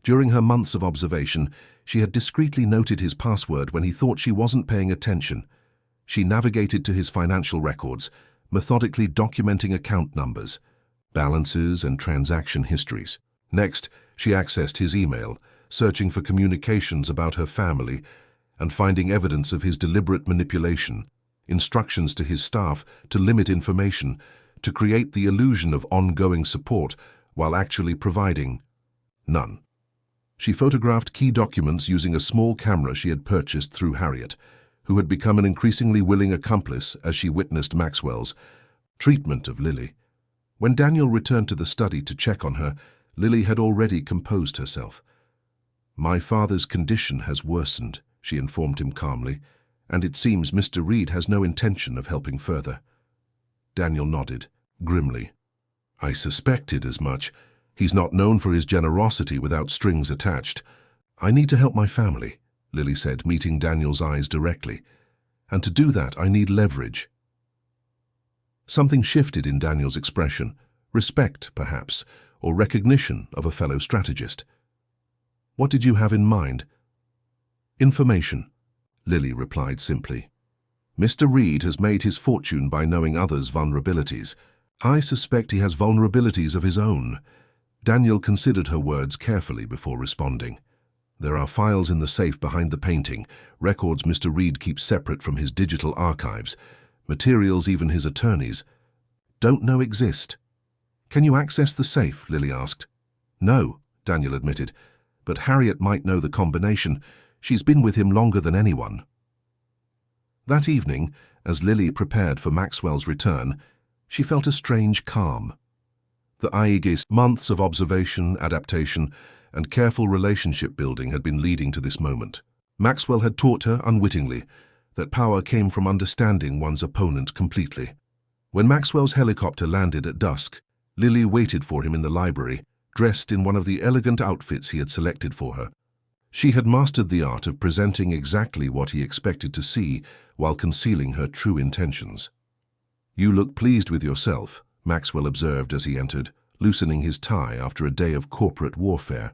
During her months of observation, she had discreetly noted his password when he thought she wasn't paying attention. She navigated to his financial records, methodically documenting account numbers, balances, and transaction histories. Next, she accessed his email, searching for communications about her family and finding evidence of his deliberate manipulation, instructions to his staff to limit information, to create the illusion of ongoing support while actually providing none. She photographed key documents using a small camera she had purchased through Harriet, who had become an increasingly willing accomplice as she witnessed Maxwell's treatment of Lily. When Daniel returned to the study to check on her, Lily had already composed herself. "My father's condition has worsened," she informed him calmly, "and it seems Mr. Reed has no intention of helping further." Daniel nodded, grimly. "I suspected as much. He's not known for his generosity without strings attached." "I need to help my family," Lily said, meeting Daniel's eyes directly. "And to do that, I need leverage." Something shifted in Daniel's expression, respect, perhaps, or recognition of a fellow strategist. "What did you have in mind?" "Information," Lily replied simply. "Mr. Reed has made his fortune by knowing others' vulnerabilities. I suspect he has vulnerabilities of his own." Daniel considered her words carefully before responding. "There are files in the safe behind the painting, records Mr. Reed keeps separate from his digital archives, materials even his attorneys don't know exist." "Can you access the safe?" Lily asked. "No," Daniel admitted, "but Harriet might know the combination. She's been with him longer than anyone." That evening, as Lily prepared for Maxwell's return, she felt a strange calm. The Aegis months of observation, adaptation, and careful relationship building had been leading to this moment. Maxwell had taught her, unwittingly, that power came from understanding one's opponent completely. When Maxwell's helicopter landed at dusk, Lily waited for him in the library, dressed in one of the elegant outfits he had selected for her. She had mastered the art of presenting exactly what he expected to see while concealing her true intentions. "You look pleased with yourself," Maxwell observed as he entered, loosening his tie after a day of corporate warfare.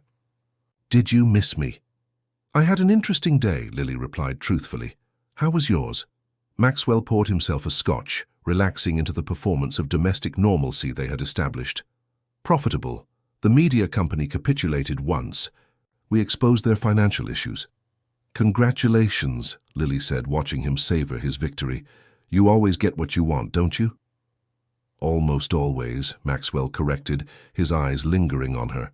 "Did you miss me?" "I had an interesting day," Lily replied truthfully. "How was yours?" Maxwell poured himself a scotch, relaxing into the performance of domestic normalcy they had established. Profitable, the media company capitulated once. We exposed their financial issues. Congratulations, Lily said, watching him savor his victory. You always get what you want, don't you? Almost always, Maxwell corrected, his eyes lingering on her.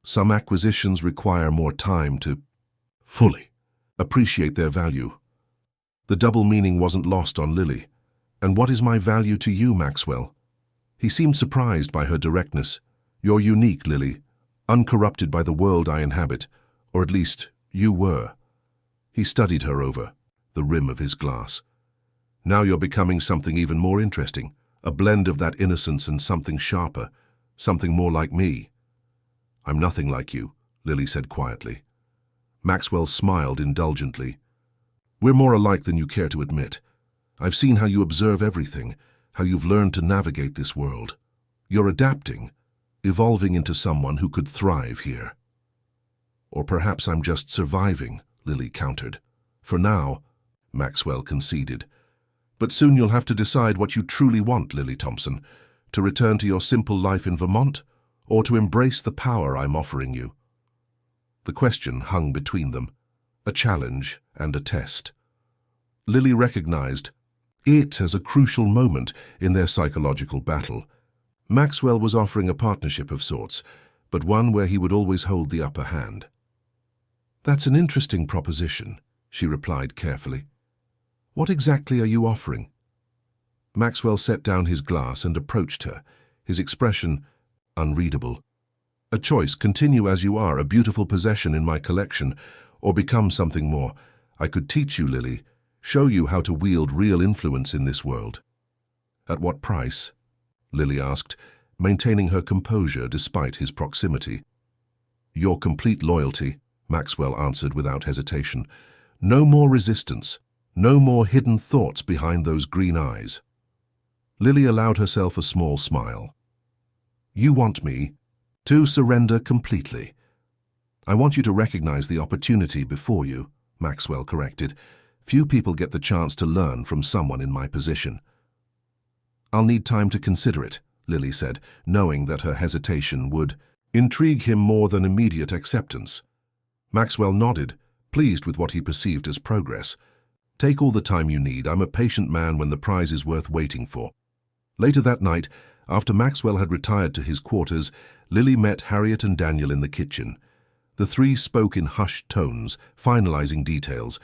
Some acquisitions require more time to fully appreciate their value. The double meaning wasn't lost on Lily. And what is my value to you, Maxwell? He seemed surprised by her directness. You're unique, Lily, uncorrupted by the world I inhabit, or at least you were. He studied her over the rim of his glass. Now you're becoming something even more interesting, a blend of that innocence and something sharper, something more like me. I'm nothing like you, Lily said quietly. Maxwell smiled indulgently. We're more alike than you care to admit. I've seen how you observe everything, how you've learned to navigate this world. You're adapting, evolving into someone who could thrive here. Or perhaps I'm just surviving, Lily countered. For now, Maxwell conceded. But soon you'll have to decide what you truly want, Lily Thompson, to return to your simple life in Vermont, or to embrace the power I'm offering you. The question hung between them, a challenge and a test. Lily recognized it as a crucial moment in their psychological battle. Maxwell was offering a partnership of sorts, but one where he would always hold the upper hand. That's an interesting proposition, she replied carefully. What exactly are you offering? Maxwell set down his glass and approached her, his expression unreadable. A choice: continue as you are, a beautiful possession in my collection, or become something more. I could teach you, Lily, show you how to wield real influence in this world. At what price? Lily asked, maintaining her composure despite his proximity. Your complete loyalty, Maxwell answered without hesitation. No more resistance, no more hidden thoughts behind those green eyes. Lily allowed herself a small smile. You want me to surrender completely. I want you to recognize the opportunity before you, Maxwell corrected. Few people get the chance to learn from someone in my position. I'll need time to consider it, Lily said, knowing that her hesitation would intrigue him more than immediate acceptance. Maxwell nodded, pleased with what he perceived as progress. Take all the time you need. I'm a patient man when the prize is worth waiting for. Later that night, after Maxwell had retired to his quarters, Lily met Harriet and Daniel in the kitchen. The three spoke in hushed tones, finalizing details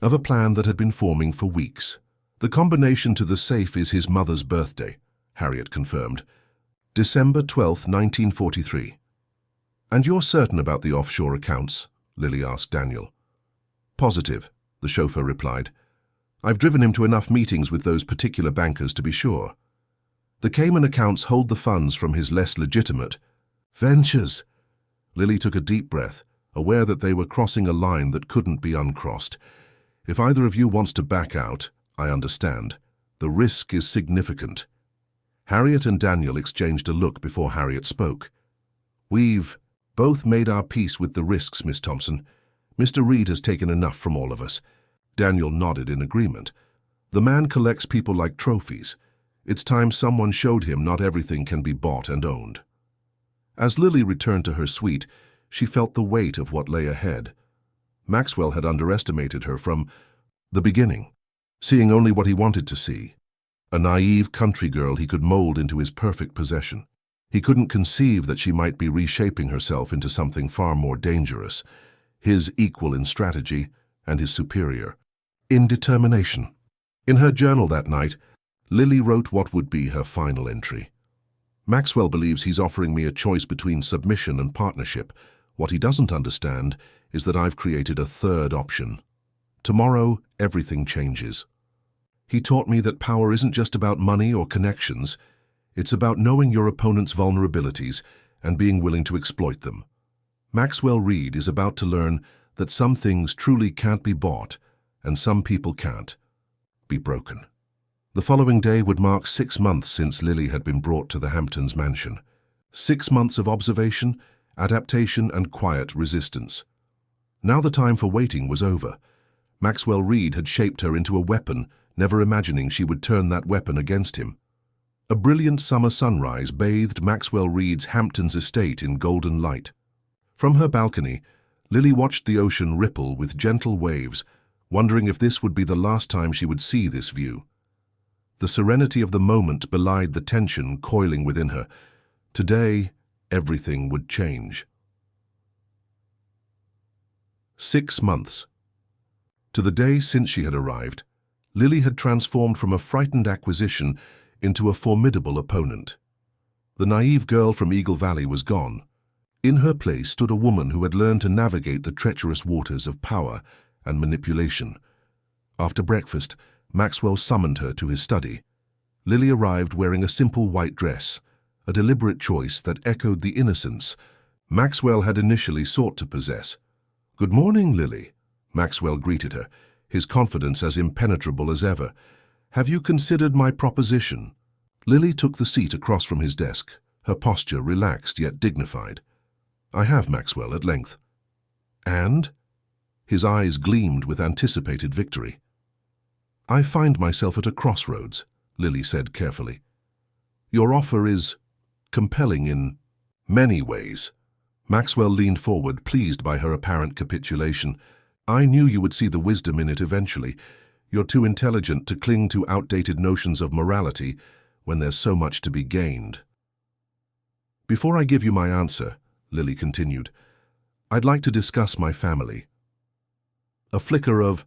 of a plan that had been forming for weeks. The combination to the safe is his mother's birthday, Harriet confirmed. December 12th, 1943. And you're certain about the offshore accounts? Lily asked Daniel. Positive, the chauffeur replied. I've driven him to enough meetings with those particular bankers to be sure. The Cayman accounts hold the funds from his less legitimate ventures. Lily took a deep breath, aware that they were crossing a line that couldn't be uncrossed. If either of you wants to back out, I understand. The risk is significant. Harriet and Daniel exchanged a look before Harriet spoke. We've both made our peace with the risks, Miss Thompson. Mr. Reed has taken enough from all of us. Daniel nodded in agreement. The man collects people like trophies. It's time someone showed him not everything can be bought and owned. As Lily returned to her suite, she felt the weight of what lay ahead. Maxwell had underestimated her from the beginning, seeing only what he wanted to see. A naive country girl he could mold into his perfect possession. He couldn't conceive that she might be reshaping herself into something far more dangerous, his equal in strategy and his superior in determination. In her journal that night, Lily wrote what would be her final entry. Maxwell believes he's offering me a choice between submission and partnership. What he doesn't understand is that I've created a third option. Tomorrow, everything changes. He taught me that power isn't just about money or connections. It's about knowing your opponent's vulnerabilities and being willing to exploit them. Maxwell Reed is about to learn that some things truly can't be bought and some people can't be broken. The following day would mark 6 months since Lily had been brought to the Hamptons mansion. 6 months of observation, adaptation, and quiet resistance. Now the time for waiting was over. Maxwell Reed had shaped her into a weapon never imagining she would turn that weapon against him. A brilliant summer sunrise bathed Maxwell Reed's Hamptons estate in golden light. From her balcony, Lily watched the ocean ripple with gentle waves, wondering if this would be the last time she would see this view. The serenity of the moment belied the tension coiling within her. Today, everything would change. 6 months. To the day since she had arrived, Lily had transformed from a frightened acquisition into a formidable opponent. The naive girl from Eagle Valley was gone. In her place stood a woman who had learned to navigate the treacherous waters of power and manipulation. After breakfast, Maxwell summoned her to his study. Lily arrived wearing a simple white dress, a deliberate choice that echoed the innocence Maxwell had initially sought to possess. "Good morning, Lily," Maxwell greeted her, his confidence as impenetrable as ever. "Have you considered my proposition?" Lily took the seat across from his desk, her posture relaxed yet dignified. "I have, Maxwell, at length." "And?" His eyes gleamed with anticipated victory. "I find myself at a crossroads," Lily said carefully. "Your offer is compelling in many ways." Maxwell leaned forward, pleased by her apparent capitulation. "I knew you would see the wisdom in it eventually. You're too intelligent to cling to outdated notions of morality when there's so much to be gained." "Before I give you my answer," Lily continued, "I'd like to discuss my family." A flicker of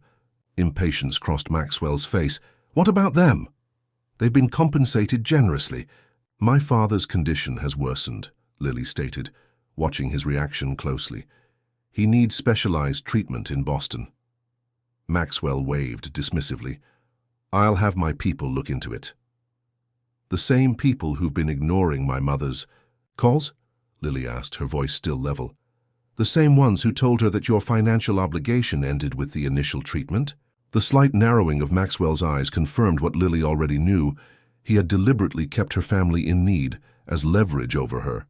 impatience crossed Maxwell's face. "What about them?" "They've been compensated generously." "My father's condition has worsened," Lily stated, watching his reaction closely. "He needs specialized treatment in Boston." Maxwell waved dismissively. "I'll have my people look into it." "The same people who've been ignoring my mother's calls?" Lily asked, her voice still level. "The same ones who told her that your financial obligation ended with the initial treatment?" The slight narrowing of Maxwell's eyes confirmed what Lily already knew. He had deliberately kept her family in need as leverage over her.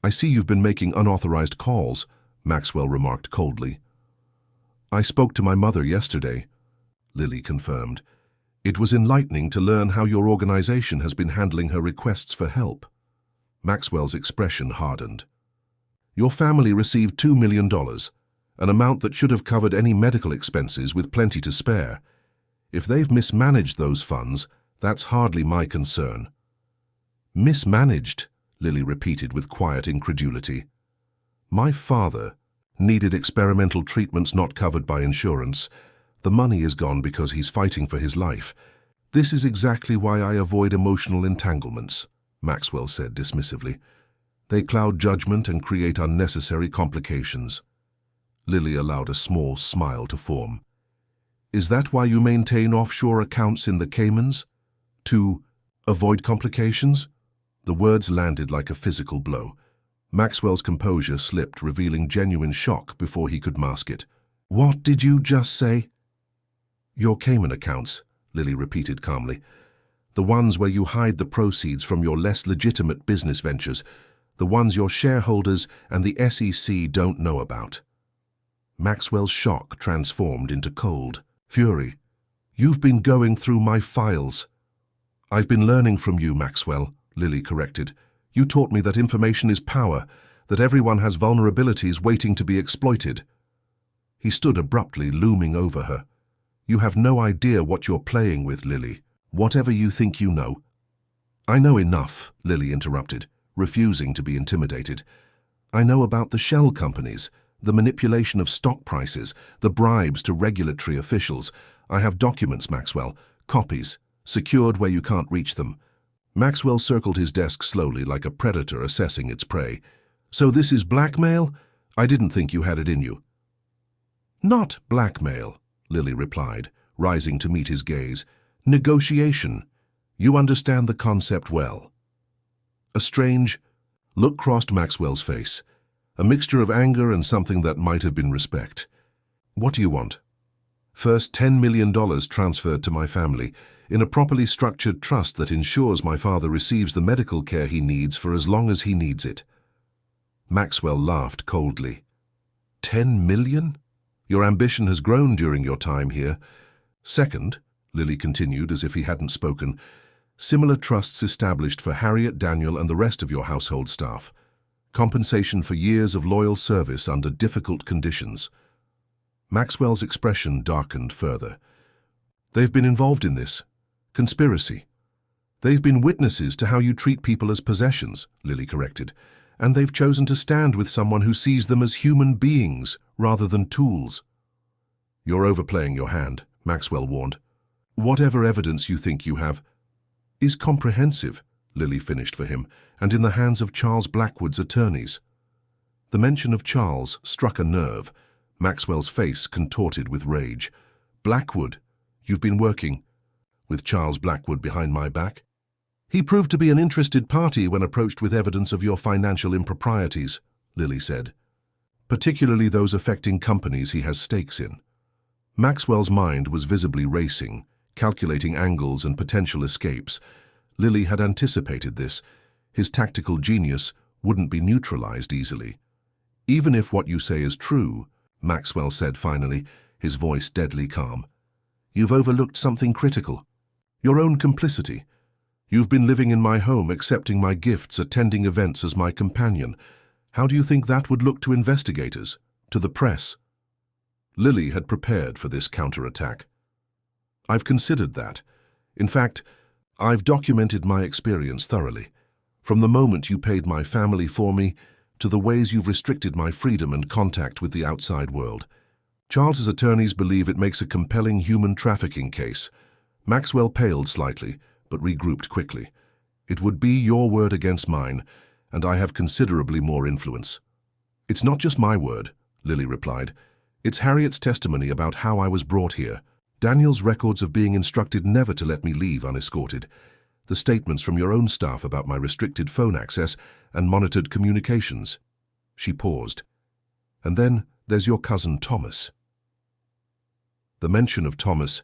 "I see you've been making unauthorized calls," Maxwell remarked coldly. "I spoke to my mother yesterday," Lily confirmed. "It was enlightening to learn how your organization has been handling her requests for help." Maxwell's expression hardened. "Your family received $2 million, an amount that should have covered any medical expenses with plenty to spare. If they've mismanaged those funds, that's hardly my concern." "Mismanaged?" Lily repeated with quiet incredulity. "My father needed experimental treatments not covered by insurance. The money is gone because he's fighting for his life. This is exactly why I avoid emotional entanglements," Maxwell said dismissively. "They cloud judgment and create unnecessary complications." Lily allowed a small smile to form. "Is that why you maintain offshore accounts in the Caymans? To avoid complications?" The words landed like a physical blow. Maxwell's composure slipped, revealing genuine shock before he could mask it. "What did you just say?" "Your Cayman accounts," Lily repeated calmly. "The ones where you hide the proceeds from your less legitimate business ventures, the ones your shareholders and the SEC don't know about." Maxwell's shock transformed into cold fury. "You've been going through my files." "I've been learning from you, Maxwell," Lily corrected. "You taught me that information is power, that everyone has vulnerabilities waiting to be exploited." He stood abruptly, looming over her. "You have no idea what you're playing with, Lily. Whatever you think you know." "I know enough," Lily interrupted, refusing to be intimidated. "I know about the shell companies, the manipulation of stock prices, the bribes to regulatory officials. I have documents, Maxwell, copies, secured where you can't reach them." Maxwell circled his desk slowly, like a predator assessing its prey. "So this is blackmail? I didn't think you had it in you." "Not blackmail," Lily replied, rising to meet his gaze. "Negotiation. You understand the concept well." A strange look crossed Maxwell's face, a mixture of anger and something that might have been respect. "What do you want?" "First, $10 million transferred to my family, in a properly structured trust that ensures my father receives the medical care he needs for as long as he needs it." Maxwell laughed coldly. $10 million? Your ambition has grown during your time here. Second, Lily continued as if he hadn't spoken. Similar trusts established for Harriet, Daniel, and the rest of your household staff. Compensation for years of loyal service under difficult conditions. Maxwell's expression darkened further. They've been involved in this. Conspiracy. They've been witnesses to how you treat people as possessions, Lily corrected, and they've chosen to stand with someone who sees them as human beings rather than tools. You're overplaying your hand, Maxwell warned. Whatever evidence you think you have is comprehensive, Lily finished for him, and in the hands of Charles Blackwood's attorneys. The mention of Charles struck a nerve. Maxwell's face contorted with rage. Blackwood, you've been working with Charles Blackwood behind my back? He proved to be an interested party when approached with evidence of your financial improprieties, Lily said, particularly those affecting companies he has stakes in. Maxwell's mind was visibly racing, calculating angles and potential escapes. Lily had anticipated this. His tactical genius wouldn't be neutralized easily. Even if what you say is true, Maxwell said finally, his voice deadly calm, you've overlooked something critical. Your own complicity. You've been living in my home, accepting my gifts, attending events as my companion. How do you think that would look to investigators, to the press? Lily had prepared for this counterattack. I've considered that. In fact, I've documented my experience thoroughly. From the moment you paid my family for me, to the ways you've restricted my freedom and contact with the outside world. Charles's attorneys believe it makes a compelling human trafficking case. Maxwell paled slightly, but regrouped quickly. It would be your word against mine, and I have considerably more influence. It's not just my word, Lily replied. It's Harriet's testimony about how I was brought here. Daniel's records of being instructed never to let me leave unescorted. The statements from your own staff about my restricted phone access and monitored communications. She paused. And then there's your cousin Thomas. The mention of Thomas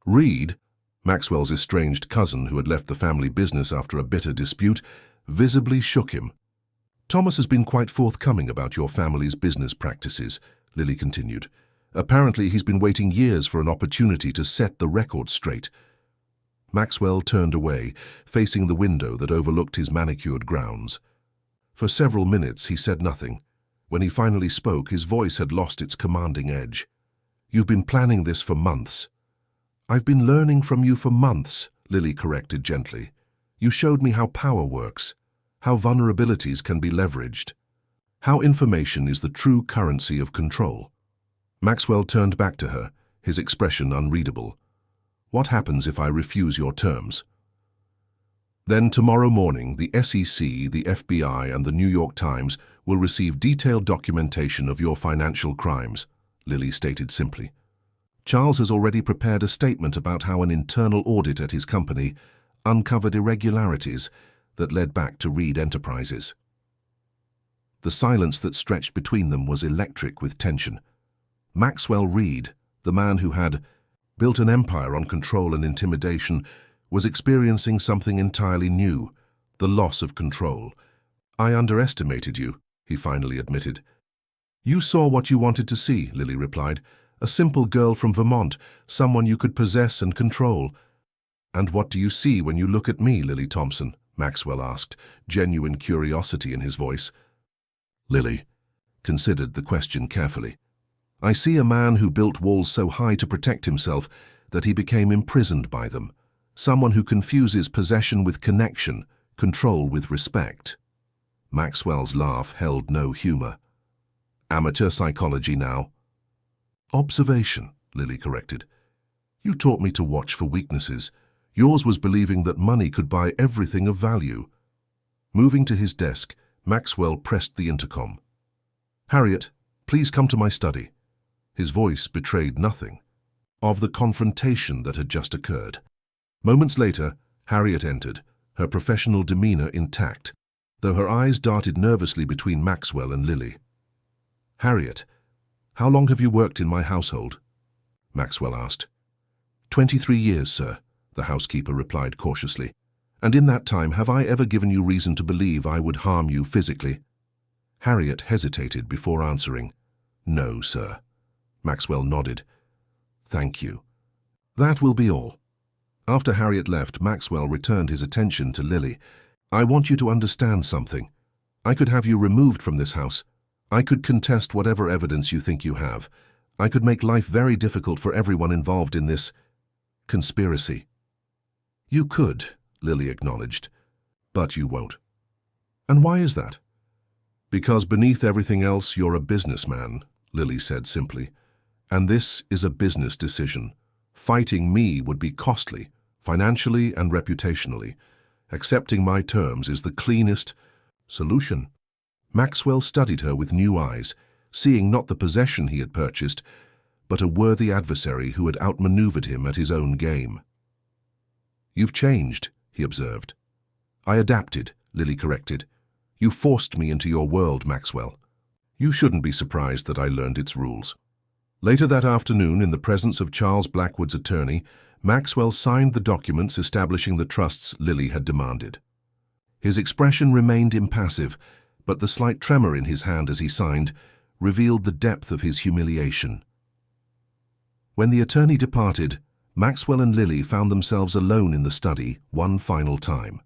Reed, Maxwell's estranged cousin who had left the family business after a bitter dispute, visibly shook him. Thomas has been quite forthcoming about your family's business practices, Lily continued. Apparently he's been waiting years for an opportunity to set the record straight. Maxwell turned away, facing the window that overlooked his manicured grounds. For several minutes he said nothing. When he finally spoke, his voice had lost its commanding edge. You've been planning this for months. I've been learning from you for months, Lily corrected gently. You showed me how power works, how vulnerabilities can be leveraged, how information is the true currency of control. Maxwell turned back to her, his expression unreadable. What happens if I refuse your terms? Then tomorrow morning, the SEC, the FBI, and the New York Times will receive detailed documentation of your financial crimes, Lily stated simply. Charles has already prepared a statement about how an internal audit at his company uncovered irregularities that led back to Reed Enterprises. The silence that stretched between them was electric with tension. Maxwell Reed, the man who had built an empire on control and intimidation, was experiencing something entirely new, the loss of control. I underestimated you, he finally admitted. You saw what you wanted to see, Lily replied. A simple girl from Vermont, someone you could possess and control. And what do you see when you look at me, Lily Thompson? Maxwell asked, genuine curiosity in his voice. Lily considered the question carefully. I see a man who built walls so high to protect himself that he became imprisoned by them. Someone who confuses possession with connection, control with respect. Maxwell's laugh held no humor. Amateur psychology now. Observation, Lily corrected. You taught me to watch for weaknesses. Yours was believing that money could buy everything of value. Moving to his desk, Maxwell pressed the intercom. Harriet, please come to my study. His voice betrayed nothing of the confrontation that had just occurred. Moments later, Harriet entered, her professional demeanor intact, though her eyes darted nervously between Maxwell and Lily. Harriet, how long have you worked in my household? Maxwell asked. 23 years, sir, the housekeeper replied cautiously. And in that time, have I ever given you reason to believe I would harm you physically? Harriet hesitated before answering. No, sir. Maxwell nodded. Thank you. That will be all. After Harriet left, Maxwell returned his attention to Lily. "I want you to understand something. I could have you removed from this house. I could contest whatever evidence you think you have. I could make life very difficult for everyone involved in this conspiracy." "You could," Lily acknowledged, "but you won't." "And why is that?" "Because beneath everything else, you're a businessman," Lily said simply. "And this is a business decision. Fighting me would be costly, financially and reputationally. Accepting my terms is the cleanest solution." Maxwell studied her with new eyes, seeing not the possession he had purchased, but a worthy adversary who had outmaneuvered him at his own game. "You've changed," he observed. "I adapted," Lily corrected. "You forced me into your world, Maxwell. You shouldn't be surprised that I learned its rules." Later that afternoon, in the presence of Charles Blackwood's attorney, Maxwell signed the documents establishing the trusts Lily had demanded. His expression remained impassive, but the slight tremor in his hand as he signed revealed the depth of his humiliation. When the attorney departed, Maxwell and Lily found themselves alone in the study one final time.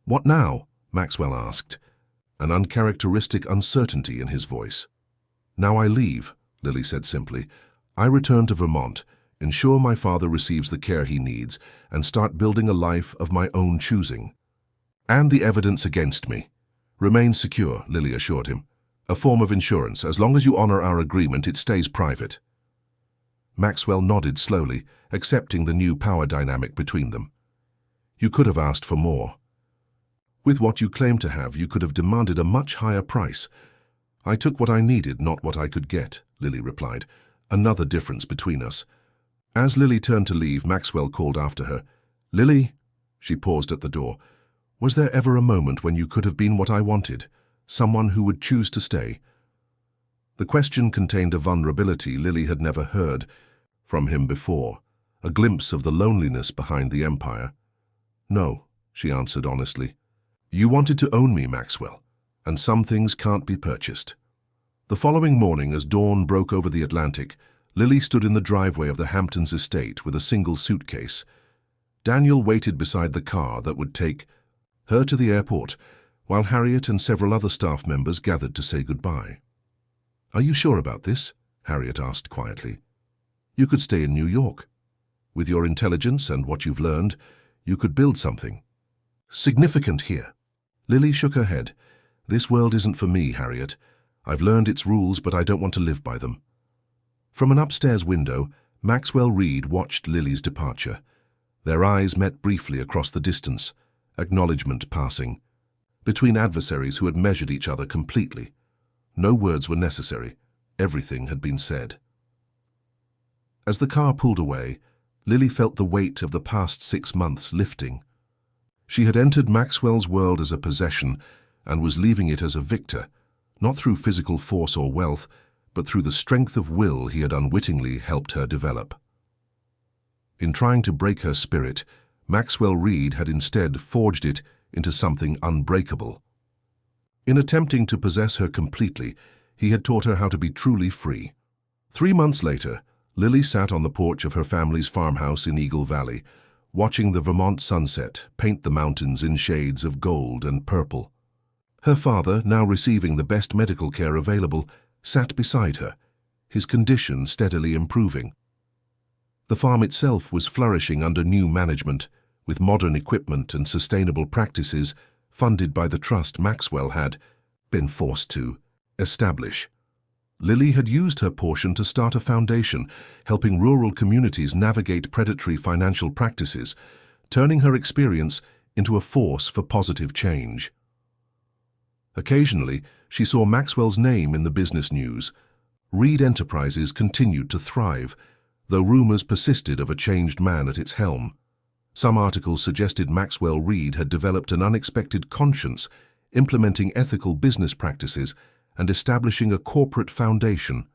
"What now?" Maxwell asked, an uncharacteristic uncertainty in his voice. "Now I leave," Lily said simply. "I return to Vermont, ensure my father receives the care he needs, and start building a life of my own choosing." "And the evidence against me remains secure," Lily assured him. "A form of insurance. As long as you honor our agreement, it stays private." Maxwell nodded slowly, accepting the new power dynamic between them. "You could have asked for more. With what you claim to have, you could have demanded a much higher price." "I took what I needed, not what I could get," Lily replied. "Another difference between us." As Lily turned to leave, Maxwell called after her. "Lily," she paused at the door, "was there ever a moment when you could have been what I wanted? Someone who would choose to stay?" The question contained a vulnerability Lily had never heard from him before, a glimpse of the loneliness behind the empire. "No," she answered honestly. "You wanted to own me, Maxwell, and some things can't be purchased." The following morning, as dawn broke over the Atlantic, Lily stood in the driveway of the Hamptons estate with a single suitcase. Daniel waited beside the car that would take her to the airport, while Harriet and several other staff members gathered to say goodbye. "Are you sure about this?" Harriet asked quietly. "You could stay in New York. With your intelligence and what you've learned, you could build something significant here." Lily shook her head. "This world isn't for me, Harriet. I've learned its rules, but I don't want to live by them." From an upstairs window, Maxwell Reed watched Lily's departure. Their eyes met briefly across the distance, acknowledgement passing, between adversaries who had measured each other completely. No words were necessary. Everything had been said. As the car pulled away, Lily felt the weight of the past 6 months lifting. She had entered Maxwell's world as a possession and was leaving it as a victor, not through physical force or wealth, but through the strength of will he had unwittingly helped her develop. In trying to break her spirit, Maxwell Reed had instead forged it into something unbreakable. In attempting to possess her completely, he had taught her how to be truly free. 3 months later, Lily sat on the porch of her family's farmhouse in Eagle Valley, watching the Vermont sunset paint the mountains in shades of gold and purple. Her father, now receiving the best medical care available, sat beside her, his condition steadily improving. The farm itself was flourishing under new management, with modern equipment and sustainable practices funded by the trust Maxwell had been forced to establish. Lily had used her portion to start a foundation, helping rural communities navigate predatory financial practices, turning her experience into a force for positive change. Occasionally, she saw Maxwell's name in the business news. Reed Enterprises continued to thrive, though rumors persisted of a changed man at its helm. Some articles suggested Maxwell Reed had developed an unexpected conscience, implementing ethical business practices and establishing a corporate foundation,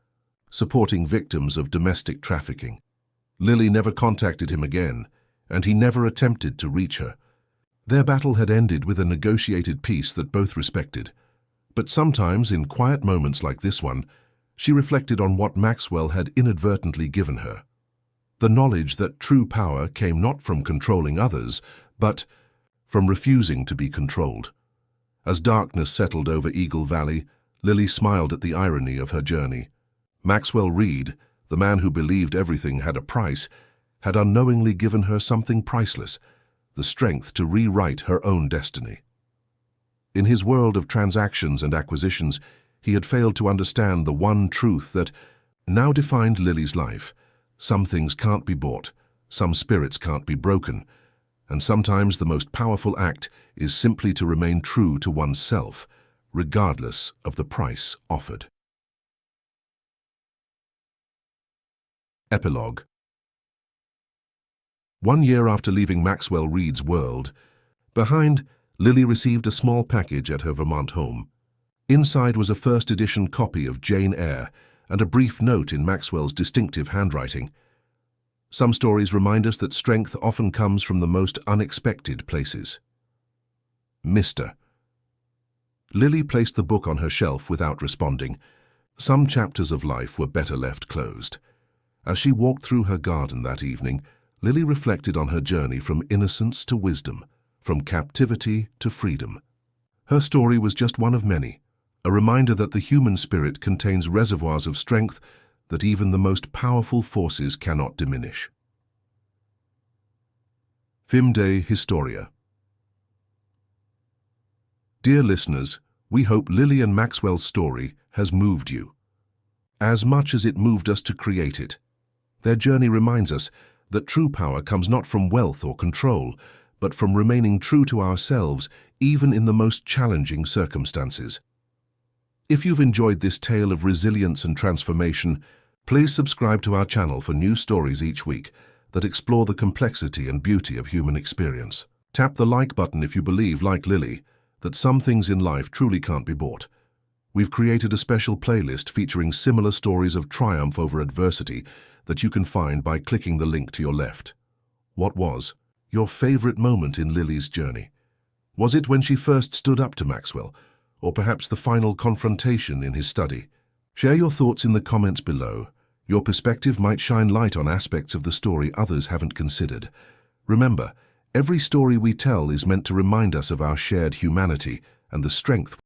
supporting victims of domestic trafficking. Lily never contacted him again, and he never attempted to reach her. Their battle had ended with a negotiated peace that both respected. But sometimes, in quiet moments like this one, she reflected on what Maxwell had inadvertently given her. The knowledge that true power came not from controlling others, but from refusing to be controlled. As darkness settled over Eagle Valley, Lily smiled at the irony of her journey. Maxwell Reed, the man who believed everything had a price, had unknowingly given her something priceless, the strength to rewrite her own destiny. In his world of transactions and acquisitions, he had failed to understand the one truth that now defined Lily's life. Some things can't be bought, some spirits can't be broken, and sometimes the most powerful act is simply to remain true to oneself, regardless of the price offered. Epilogue. 1 year after leaving Maxwell Reed's world, behind, Lily received a small package at her Vermont home. Inside was a first-edition copy of Jane Eyre and a brief note in Maxwell's distinctive handwriting. Some stories remind us that strength often comes from the most unexpected places. Mr. Lily placed the book on her shelf without responding. Some chapters of life were better left closed. As she walked through her garden that evening, Lily reflected on her journey from innocence to wisdom, from captivity to freedom. Her story was just one of many, a reminder that the human spirit contains reservoirs of strength that even the most powerful forces cannot diminish. Fim de Historia. Dear listeners, we hope Lily and Maxwell's story has moved you, as much as it moved us to create it. Their journey reminds us that true power comes not from wealth or control, but from remaining true to ourselves even in the most challenging circumstances. If you've enjoyed this tale of resilience and transformation, please subscribe to our channel for new stories each week that explore the complexity and beauty of human experience. Tap the like button if you believe, like Lily, that some things in life truly can't be bought. We've created a special playlist featuring similar stories of triumph over adversity that you can find by clicking the link to your left. What was your favorite moment in Lily's journey? Was it when she first stood up to Maxwell, or perhaps the final confrontation in his study? Share your thoughts in the comments below. Your perspective might shine light on aspects of the story others haven't considered. Remember, every story we tell is meant to remind us of our shared humanity and the strength